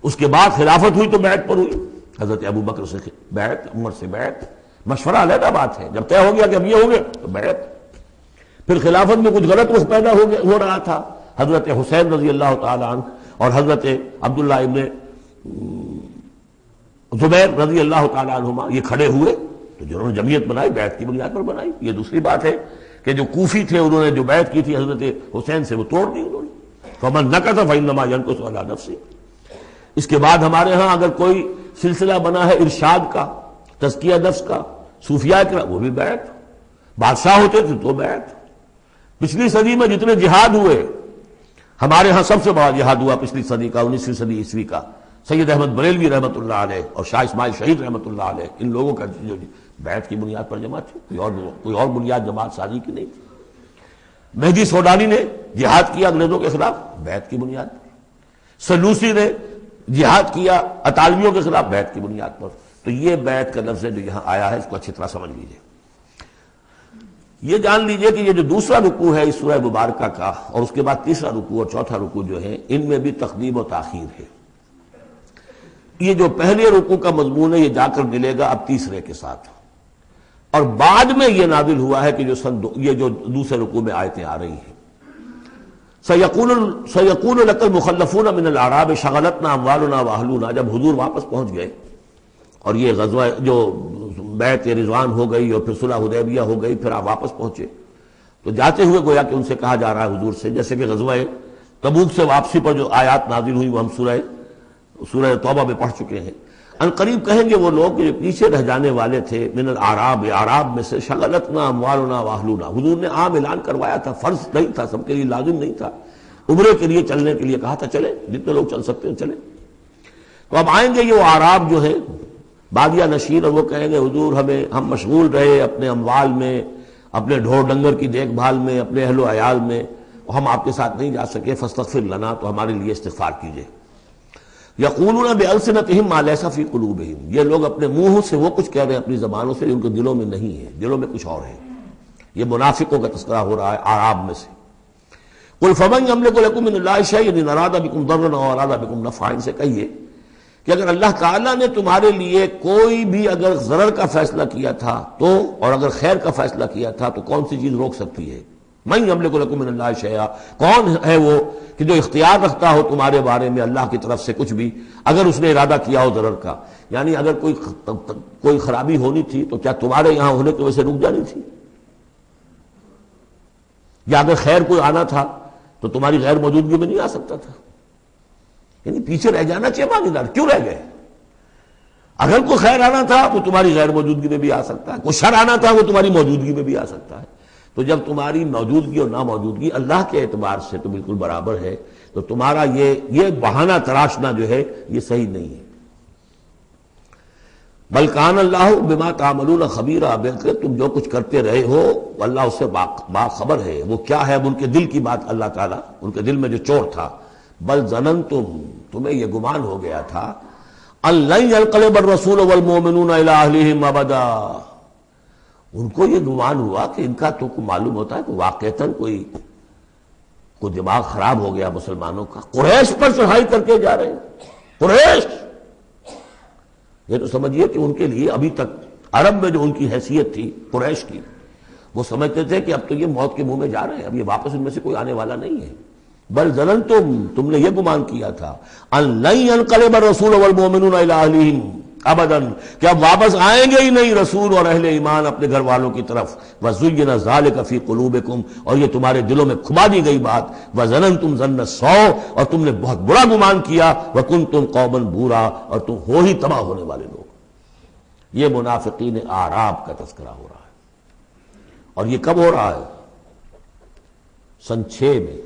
Speaker 1: اس کے بعد خلافت ہوئی تو بیعت پر ہوئی، حضرت ابو بکر سے بیعت، عمر سے بیعت، مشورہ علیحدہ بات ہے، جب طے ہو گیا کہ اب یہ ہو گیا تو بیعت۔ پھر خلافت میں کچھ غلط رخ پیدا ہو رہا تھا، حضرت حسین رضی اللہ تعالیٰ عنہ اور حضرت عبداللہ ابن زبیر رضی اللہ تعالیٰ عنہما یہ کھڑے ہوئے تو جنہوں نے جمعیت بنائی بیعت کی بنیاد پر بنائی۔ یہ دوسری بات ہے کہ جو کوفی تھے انہوں نے جو بیعت کی تھی حضرت حسین سے وہ توڑ دی انہوں نے، فمن نکث فانما ینکث علی نفسہ۔ اس کے بعد ہمارے ہاں اگر کوئی سلسلہ بنا ہے ارشاد کا، تزکیہ نفس کا، صوفیاء کا، وہ بھی بیعت، بادشاہ ہوتے تھے تو بیعت۔ پچھلی صدی میں جتنے جہاد ہوئے، ہمارے ہاں سب سے بڑا جہاد ہوا پچھلی صدی کا، 19ویں صدی عیسوی کا، سید احمد بریلوی رحمۃ اللہ علیہ اور شاہ اسماعیل شہید رحمۃ اللہ علیہ، ان لوگوں کا جو بیعت کی بنیاد پر جماعت تھی، کوئی اور بنیاد جماعت سازی کی نہیں تھی۔ مہدی سوڈانی نے جہاد کیا انگریزوں کے خلاف بیعت کی بنیاد پر، سلوسی نے جہاد کیا اطالویوں کے خلاف بیعت کی بنیاد پر۔ تو یہ بیعت کا لفظ جو یہاں آیا ہے اس کو اچھی طرح سمجھ لیجیے۔ یہ جان لیجئے کہ یہ جو دوسرا رکوع ہے اس سورہ مبارکہ کا، اور اس کے بعد تیسرا رکوع اور چوتھا رکوع جو ہے، ان میں بھی تقدیم و تاخیر ہے۔ یہ جو پہلے رکوع کا مضمون ہے یہ جا کر ملے گا اب تیسرے کے ساتھ، اور بعد میں یہ نازل ہوا ہے کہ یہ جو دوسرے رکوع میں آیتیں آ رہی ہیں۔ سَيَقُولُ لَكَ الْمُخَلَّفُونَ مِنَ الْأَعْرَابِ شَغَلَتْنَا أَمْوَالُنَا وَأَهْلُونَا، جب حضور واپس پہنچ گئے اور یہ غزوہ جو بیعت رضوان ہو گئی اور پھر صلح حدیبیہ ہو گئی، پھر آپ واپس پہنچے تو جاتے ہوئے گویا کہ ان سے کہا جا رہا ہے حضور سے، جیسے کہ غزوہ تبوک سے واپسی پر جو آیات نازل ہوئی وہ ہم سورہ توبہ میں پڑھ چکے ہیں۔ ان قریب کہیں گے وہ لوگ جو پیچھے رہ جانے والے تھے، من الاعراب، اعراب میں سے، شغلتنا اموالنا واہلونا، حضور نے عام اعلان کروایا تھا، فرض نہیں تھا، سب کے لیے لازم نہیں تھا، عمرے کے لیے چلنے کے لیے کہا تھا چلے، جتنے لوگ چل سکتے ہیں چلیں۔ تو اب آئیں گے یہ وہ اعراب جو ہے بادیہ نشین، اور وہ کہیں گے حضور ہم مشغول رہے اپنے اموال میں، اپنے ڈھور ڈنگر کی دیکھ بھال میں، اپنے اہل و عیال میں، ہم آپ کے ساتھ نہیں جا سکے، فاستغفر لنا، تو ہمارے لیے استغفار کیجئے۔ یقولون بألسنتہم ما لیس فی قلوبہم، یہ لوگ اپنے منہوں سے وہ کچھ کہہ رہے ہیں اپنی زبانوں سے، ان کے دلوں میں نہیں ہے، دلوں میں کچھ اور ہے۔ یہ منافقوں کا تذکرہ ہو رہا ہے اعراب میں سے۔ قل فمن یملک لکم من اللہ شیئا ان اراد بکم ضرا او اراد بکم نفعا، ان سے کہیے کہ اگر اللہ تعالیٰ نے تمہارے لیے کوئی بھی اگر ضرر کا فیصلہ کیا تھا تو، اور اگر خیر کا فیصلہ کیا تھا تو کون سی چیز روک سکتی ہے؟ من یملک لکم من اللہ شیئا، کون ہے وہ کہ جو اختیار رکھتا ہو تمہارے بارے میں اللہ کی طرف سے کچھ بھی، اگر اس نے ارادہ کیا ہو ضرر کا، یعنی اگر کوئی خرابی ہونی تھی تو کیا تمہارے یہاں ہونے کی وجہ سے رک جانی تھی؟ یا اگر خیر کوئی آنا تھا تو تمہاری غیر موجودگی میں نہیں آ سکتا تھا؟ یعنی پیچھے رہ جانا چاہیے ماندار، کیوں رہ گئے؟ اگر کوئی خیر آنا تھا تو تمہاری غیر موجودگی میں بھی آ سکتا ہے، کوئی شر آنا تھا وہ تمہاری موجودگی میں بھی آ سکتا ہے۔ تو جب تمہاری موجودگی اور ناموجودگی اللہ کے اعتبار سے تو بالکل برابر ہے، تو تمہارا یہ بہانہ تراشنا جو ہے یہ صحیح نہیں ہے۔ بل کان اللہ بما تعملون خبیرا، بلکہ تم جو کچھ کرتے رہے ہو اللہ اس سے باخبر ہے۔ وہ کیا ہے؟ اب ان کے دل کی بات اللہ تعالیٰ، ان کے دل میں جو چور تھا، بل ظننتم، تمہیں یہ گمان ہو گیا تھا، ان لن ينقلب الرسول والمؤمنون الى اہلہم ابدا، ان کو یہ گمان ہوا کہ ان کا تو معلوم ہوتا ہے کہ واقعتاً کوئی دماغ خراب ہو گیا مسلمانوں کا، قریش پر چڑھائی کر کے جا رہے ہیں، قریش، یہ تو سمجھیے کہ ان کے لیے ابھی تک عرب میں جو ان کی حیثیت تھی قریش کی، وہ سمجھتے تھے کہ اب تو یہ موت کے منہ میں جا رہے ہیں، اب یہ واپس ان میں سے کوئی آنے والا نہیں ہے۔ بل ظننتم، تم نے یہ گمان کیا تھا، ان لن ينقلب الرسول والمؤمنون الى اہلہم ابدا، کہ اب واپس آئیں گے ہی نہیں رسول اور اہل ایمان اپنے گھر والوں کی طرف۔ وزین ذلک فی قلوبکم، اور یہ تمہارے دلوں میں کھبا دی گئی بات، وظننتم ظن السوء، اور تم نے بہت برا گمان کیا، وکنتم قوما بورا، اور تم ہو ہی تباہ ہونے والے لوگ۔ یہ منافقین اعراب کا تذکرہ ہو رہا ہے، اور یہ کب ہو رہا ہے؟ سن 6 میں۔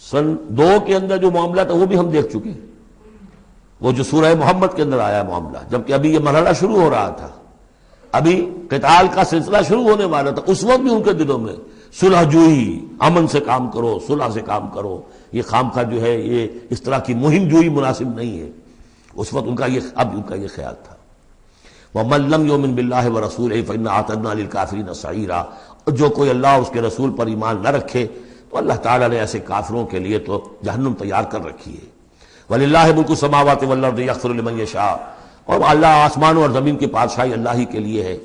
Speaker 1: سن 2 کے اندر جو معاملہ تھا وہ بھی ہم دیکھ چکے، وہ جو سورہ محمد کے اندر آیا معاملہ، جبکہ ابھی یہ مرحلہ شروع ہو رہا تھا، ابھی قتال کا سلسلہ شروع ہونے والا تھا، اس وقت بھی ان کے دلوں میں صلح جوئی، امن سے کام کرو، صلح سے کام کرو، یہ خامخواہ جو ہے یہ اس طرح کی مہم جوئی مناسب نہیں ہے، اس وقت ان کا یہ خیال تھا۔ وَمَن لَّمْ يُؤْمِن بِاللَّهِ وَرَسُولِهِ فَإِنَّا أَعْتَدْنَا لِلْكَافِرِينَ سَعِيرًا، جو کوئی اللہ اس کے رسول پر ایمان نہ رکھے تو اللہ تعالیٰ نے ایسے کافروں کے لیے تو جہنم تیار کر رکھی ہے۔ وَلِلَّهِ مُلْكُ السَّمَاوَاتِ وَالْأَرْضِ يَغْفِرُ لِمَن يَشَاءُ، اور اللہ آسمانوں اور زمین کی بادشاہی اللہ ہی کے لیے ہے،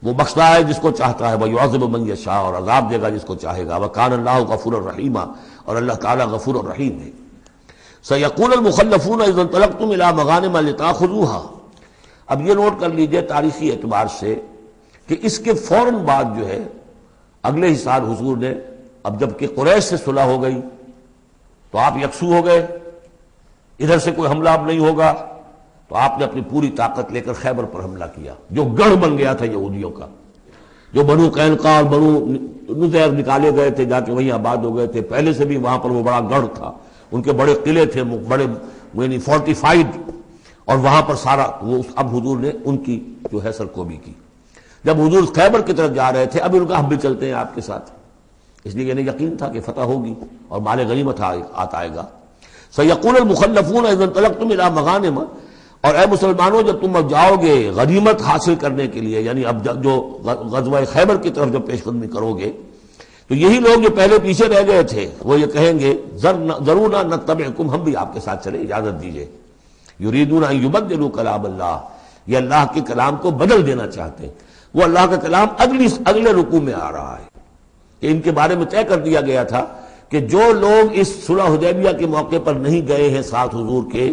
Speaker 1: وہ بخشتا ہے جس کو چاہتا ہے، وَيُعَذِّبُ مَن يَشَاءُ، اور عذاب دے گا جس کو چاہے گا، وَكَانَ اللَّهُ غَفُورًا رَحِيمًا، اور اللہ تعالیٰ غفور الرحیم ہے۔ سَيَقُولُ الْمُخَلَّفُونَ إِذَا انطَلَقْتُمْ إِلَىٰ مَغَانِمَ لِتَأْخُذُوهَا، اب یہ نوٹ کر لیجئے تاریخی اعتبار سے کہ اس کے فوراً بعد جو ہے اگلے ہی سال حضور نے، اب جب کہ قریش سے صلح ہو گئی تو آپ یکسو ہو گئے، ادھر سے کوئی حملہ اب نہیں ہوگا، تو آپ نے اپنی پوری طاقت لے کر خیبر پر حملہ کیا، جو گڑھ بن گیا تھا یہودیوں کا، جو بنو قینقاع اور بنو نذیر نکالے گئے تھے، جا کے وہیں آباد ہو گئے تھے، پہلے سے بھی وہاں پر وہ بڑا گڑھ تھا، ان کے بڑے قلعے تھے، بڑے یعنی فورٹیفائڈ، اور وہاں پر سارا وہ اب حضور نے ان کی جو ہے سرکوبی کی۔ جب حضور خیبر کی طرف جا رہے تھے، اب ان کا ہم بھی چلتے ہیں آپ کے ساتھ، اس لیے انہیں یقین تھا کہ فتح ہوگی اور مال غنیمت آتا آئے گا۔ سَيَقُولُ الْمُخَلَّفُونَ إِذَا انطَلَقْتُمْ إِلَىٰ مَغَانِمَ، اور اے مسلمانوں جب تم اب جاؤ گے غنیمت حاصل کرنے کے لیے، یعنی اب جو غزوہ خیبر کی طرف جب پیش قدمی کرو گے، تو یہی لوگ جو پہلے پیچھے رہ گئے تھے وہ یہ کہیں گے ضرور نہ نتبعکم، ہم بھی آپ کے ساتھ چلیں، اجازت دیجیے۔ یریدون ان یبدلوا کلام اللہ، یہ اللہ کے کلام کو بدل دینا چاہتے ہیں۔ وہ اللہ کا کلام اگلے رکوع میں آ رہا ہے کہ ان کے بارے میں طے کر دیا گیا تھا کہ جو لوگ اس صلح حدیبیہ کے موقع پر نہیں گئے ہیں ساتھ حضور کے،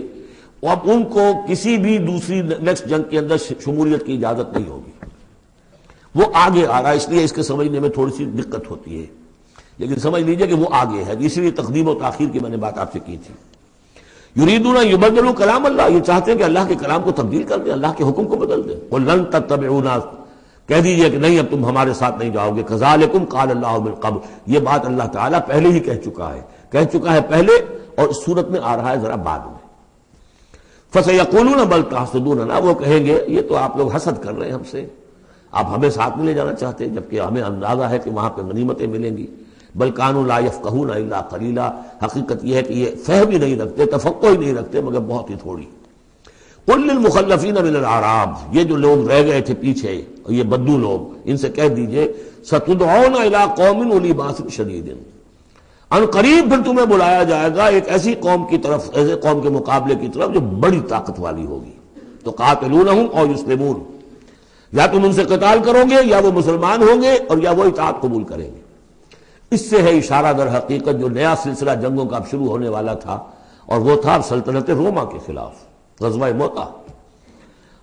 Speaker 1: اب ان کو کسی بھی دوسری نیکسٹ جنگ کے اندر شمولیت کی اجازت نہیں ہوگی۔ وہ آگے آ رہا ہے، اس لیے اس کے سمجھنے میں تھوڑی سی دقت ہوتی ہے، لیکن سمجھ لیجئے کہ وہ آگے ہے، اسی لیے تقدیم و تاخیر کی میں نے بات آپ سے کی تھی۔ یریدون ان یبدلوا کلام اللہ، یہ چاہتے ہیں کہ اللہ کے کلام کو تبدیل کر دیں، اللہ کے حکم کو بدل دیں۔ قل لن تتبعونا، کہہ دیجئے کہ نہیں اب تم ہمارے ساتھ نہیں جاؤ گے۔ کذالکم قال اللہ من قبل، یہ بات اللہ تعالیٰ پہلے ہی کہہ چکا ہے پہلے، اور اس صورت میں آ رہا ہے ذرا بعد میں۔ فسیقولون بل تحسدوننا، وہ کہیں گے یہ تو آپ لوگ حسد کر رہے ہیں ہم سے، آپ ہمیں ساتھ میں لے جانا چاہتے ہیں جبکہ ہمیں اندازہ ہے کہ وہاں پہ غنیمتیں ملیں گی۔ بل کانوا لا یفقہون الا قلیلا، حقیقت یہ ہے کہ یہ فہم ہی نہیں رکھتے، تفقہ ہی نہیں رکھتے مگر بہت ہی تھوڑی۔ قل للمخلفین من الاعراب، یہ جو لوگ رہ گئے تھے پیچھے، یہ بدو لوگ، ان سے کہہ دیجئے ستدعون الی قوم اولی باس شدید، ان قریب پھر تمہیں بلایا جائے گا ایک ایسی قوم کی طرف، ایسے قوم کے مقابلے کی طرف جو بڑی طاقت والی ہوگی۔ تو قاتلونہم او یسلمون، یا تم ان سے قتال کرو گے یا وہ مسلمان ہوں گے اور یا وہ اطاعت قبول کریں گے۔ اس سے ہے اشارہ در حقیقت جو نیا سلسلہ جنگوں کا اب شروع ہونے والا تھا، اور وہ تھا سلطنت روما کے خلاف غزوہ موطا۔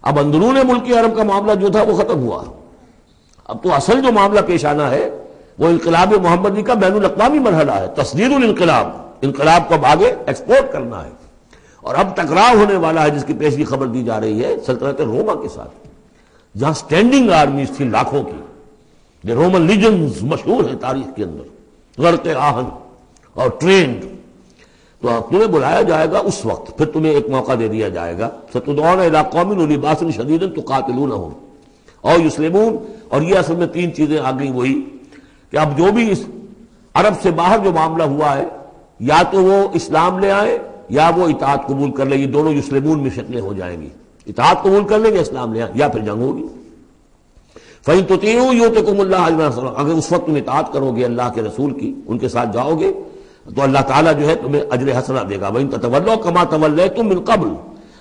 Speaker 1: اب اندرون ملک عرب کا معاملہ جو تھا وہ ختم ہوا، اب تو اصل جو معاملہ پیش آنا ہے وہ انقلاب محمدی کا بین الاقوامی مرحلہ ہے، تصدیر الانقلاب، انقلاب کو اب آگے ایکسپورٹ کرنا ہے۔ اور اب ٹکراؤ ہونے والا ہے جس کی پیشگی خبر دی جا رہی ہے سلطنت روما کے ساتھ، جہاں سٹینڈنگ آرمیز تھی لاکھوں کی، جو رومن لیجنز مشہور ہیں تاریخ کے اندر، غرق آہن اور ٹرینڈ۔ تو تمہیں بلایا جائے گا اس وقت، پھر تمہیں ایک موقع دے دیا جائے گا، ستدعون الی قوم اولی باس شدید تقاتلونہم او یسلمون۔ اور یہ اصل میں تین چیزیں آ گئیں وہی کہ اب جو بھی اس عرب سے باہر جو معاملہ ہوا ہے، یا تو وہ اسلام لے آئے یا وہ اطاعت قبول کر لیں، یہ دونوں یسلمون میں شکلیں ہو جائیں گی، اطاعت قبول کر لیں گے اسلام لے آئیں یا پھر جنگ ہوگی۔ فَإِن تُطِيعُوا يُؤْتِكُمُ اللَّهُ أَجْرًا حَسَنًا، اگر اس وقت تم اطاعت کرو گے اللہ کے رسول کی، ان کے ساتھ جاؤ گے تو اللہ تعالیٰ جو ہے تمہیں اجر حسنہ دے گا۔ وَإِن تَتَوَلَّوْا كَمَا تَوَلَّيْتُم مِّن قَبْلُ،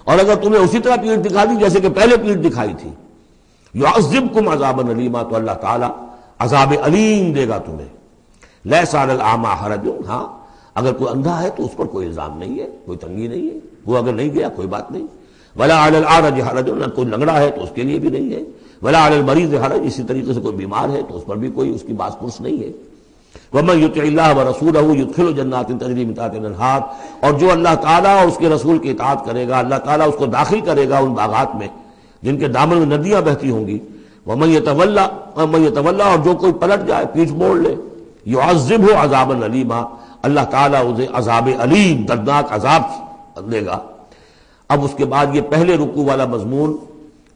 Speaker 1: اور اگر تمہیں اسی طرح پیٹھ دکھا دی جیسے کہ پہلے پیٹھ دکھائی تھی، يُعَذِّبْكُمْ عَذَابًا عَلِيمًا، تو اللہ تعالیٰ عذاب علیم دے گا تمہیں۔ لَيْسَ عَلَى الْأَعْمَىٰ حَرَجٌ، ہاں اگر کوئی اندھا ہے تو اس پر کوئی الزام نہیں ہے، کوئی تنگی نہیں ہے، وہ اگر نہیں گیا کوئی بات نہیں۔ وَلَا عَلَى الْأَعْرَجِ حَرَجٌ، نہ کوئی لنگڑا ہے تو اس کے لیے بھی نہیں ہے۔ وَلَا عَلَى الْمَرِيضِ حَرَجٌ، اسی طریقے سے کوئی بیمار ہے تو اس پر بھی کوئی اس کی باس پرس نہیں ہے۔ وَمَن يُطِعِ اللَّهَ وَرَسُولَهُ يُدْخِلْهُ جَنَّاتٍ تَجْرِي مِن تَحْتِهَا الْأَنْهَارُ، اور جو اللہ تعالیٰ اور اس کے رسول کی اطاعت کرے گا اللہ تعالیٰ اس کو داخل کرے گا ان باغات میں جن کے دامن میں ندیاں بہتی ہوں گی۔ وَمَن يَتَوَلَّى، اور جو کوئی پلٹ جائے، پیٹھ موڑ لے، يُعَذِّبْهُ عَذَابًا عَلِيمًا، اللہ تعالیٰ اسے عذاب علیم، دردناک عذاب دے گا۔ اب اس کے بعد یہ پہلے رکوع والا مضمون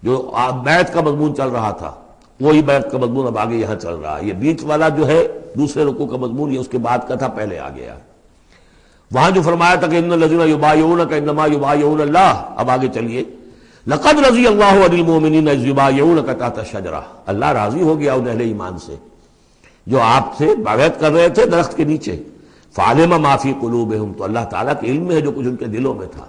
Speaker 1: جو بیعت کا مضمون چل رہا تھا، وہی بیعت کا مضمون اب آگے یہاں چل رہا ہے۔ یہ بیچ والا جو ہے دوسرے رکوع کا مضمون یہ اس کے بعد کا تھا، پہلے آ گیا۔ وہاں جو فرمایا تھا کہ ان الذین یبایعونک انما یبایعون اللہ، اب آگے چلیے، لقد رضی اللہ عن المؤمنین اذ یبایعونک تحت الشجرہ، اللہ راضی ہو گیا ان اہل ایمان سے جو آپ سے بیعت کر رہے تھے درخت کے نیچے۔ فعلم ما فی قلوبہم، تو اللہ تعالیٰ کے علم میں ہے جو کچھ ان کے دلوں میں تھا،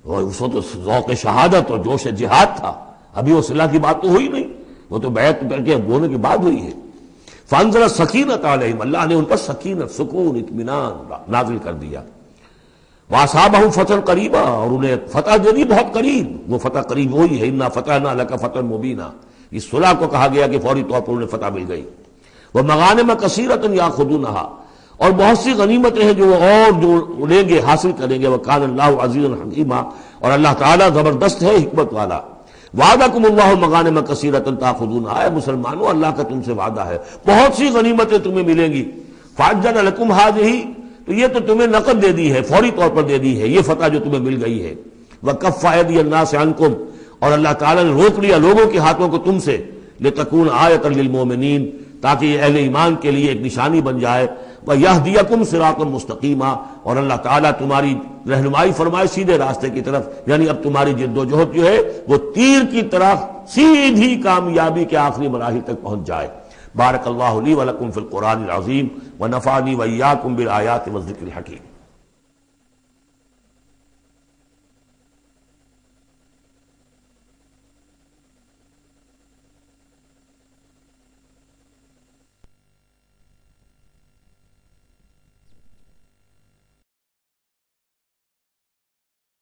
Speaker 1: اور اس وقت ذوق شہادت اور جوش جہاد تھا، ابھی وہ صلح کی بات تو ہوئی نہیں، وہ تو بیعت کر کے ہونے کے بعد ہوئی ہے۔ فانزل السکینۃ علیہم، اللہ نے ان پر سکینت، سکون، اطمینان نازل کر دیا۔ واصابہم فتحا قریبا، اور انہیں فتح دے دی بہت قریب، وہ فتح قریب وہی ہے، انا فتحنا لک فتحا مبینا، اس صلح کو کہا گیا کہ فوری طور پر انہیں فتح مل گئی۔ ومغانم کثیرۃ یاخذونہا، اور بہت سی غنیمتیں ہیں جو وہ اور جو لیں گے، حاصل کریں گے۔ وکان اللہ عزیزا حکیما، اور اللہ تعالیٰ زبردست ہے، حکمت والا۔ وعدکم اللہ مغانم کثیرۃ تاخذونہا، اے مسلمانوں اللہ کا تم سے وعدہ ہے بہت سی غنیمتیں تمہیں ملیں گی۔ فعجل لکم ہذہ، تو یہ تو تمہیں نقد دے دی ہے، فوری طور پر دے دی ہے یہ فتح جو تمہیں مل گئی ہے۔ وکف ایدی الناس عنکم، اور اللہ تعالیٰ نے روک لیا لوگوں کے ہاتھوں کو تم سے، لتکون آیۃ للمؤمنین، تاکہ یہ اہل ایمان کے لیے ایک نشانی بن جائے۔ وَيَهْدِيَكُمْ صِرَاطًا مُسْتَقِيمًا، اور اللہ تعالیٰ تمہاری رہنمائی فرمائے سیدھے راستے کی طرف، یعنی اب تمہاری جد و جہد جو ہے وہ تیر کی طرح سیدھی کامیابی کے آخری مراحل تک پہنچ جائے۔ بارک اللہ لی ولکم فی القرآن العظیم ونفعنی وإیاکم بالآیات والذکر الحکیم۔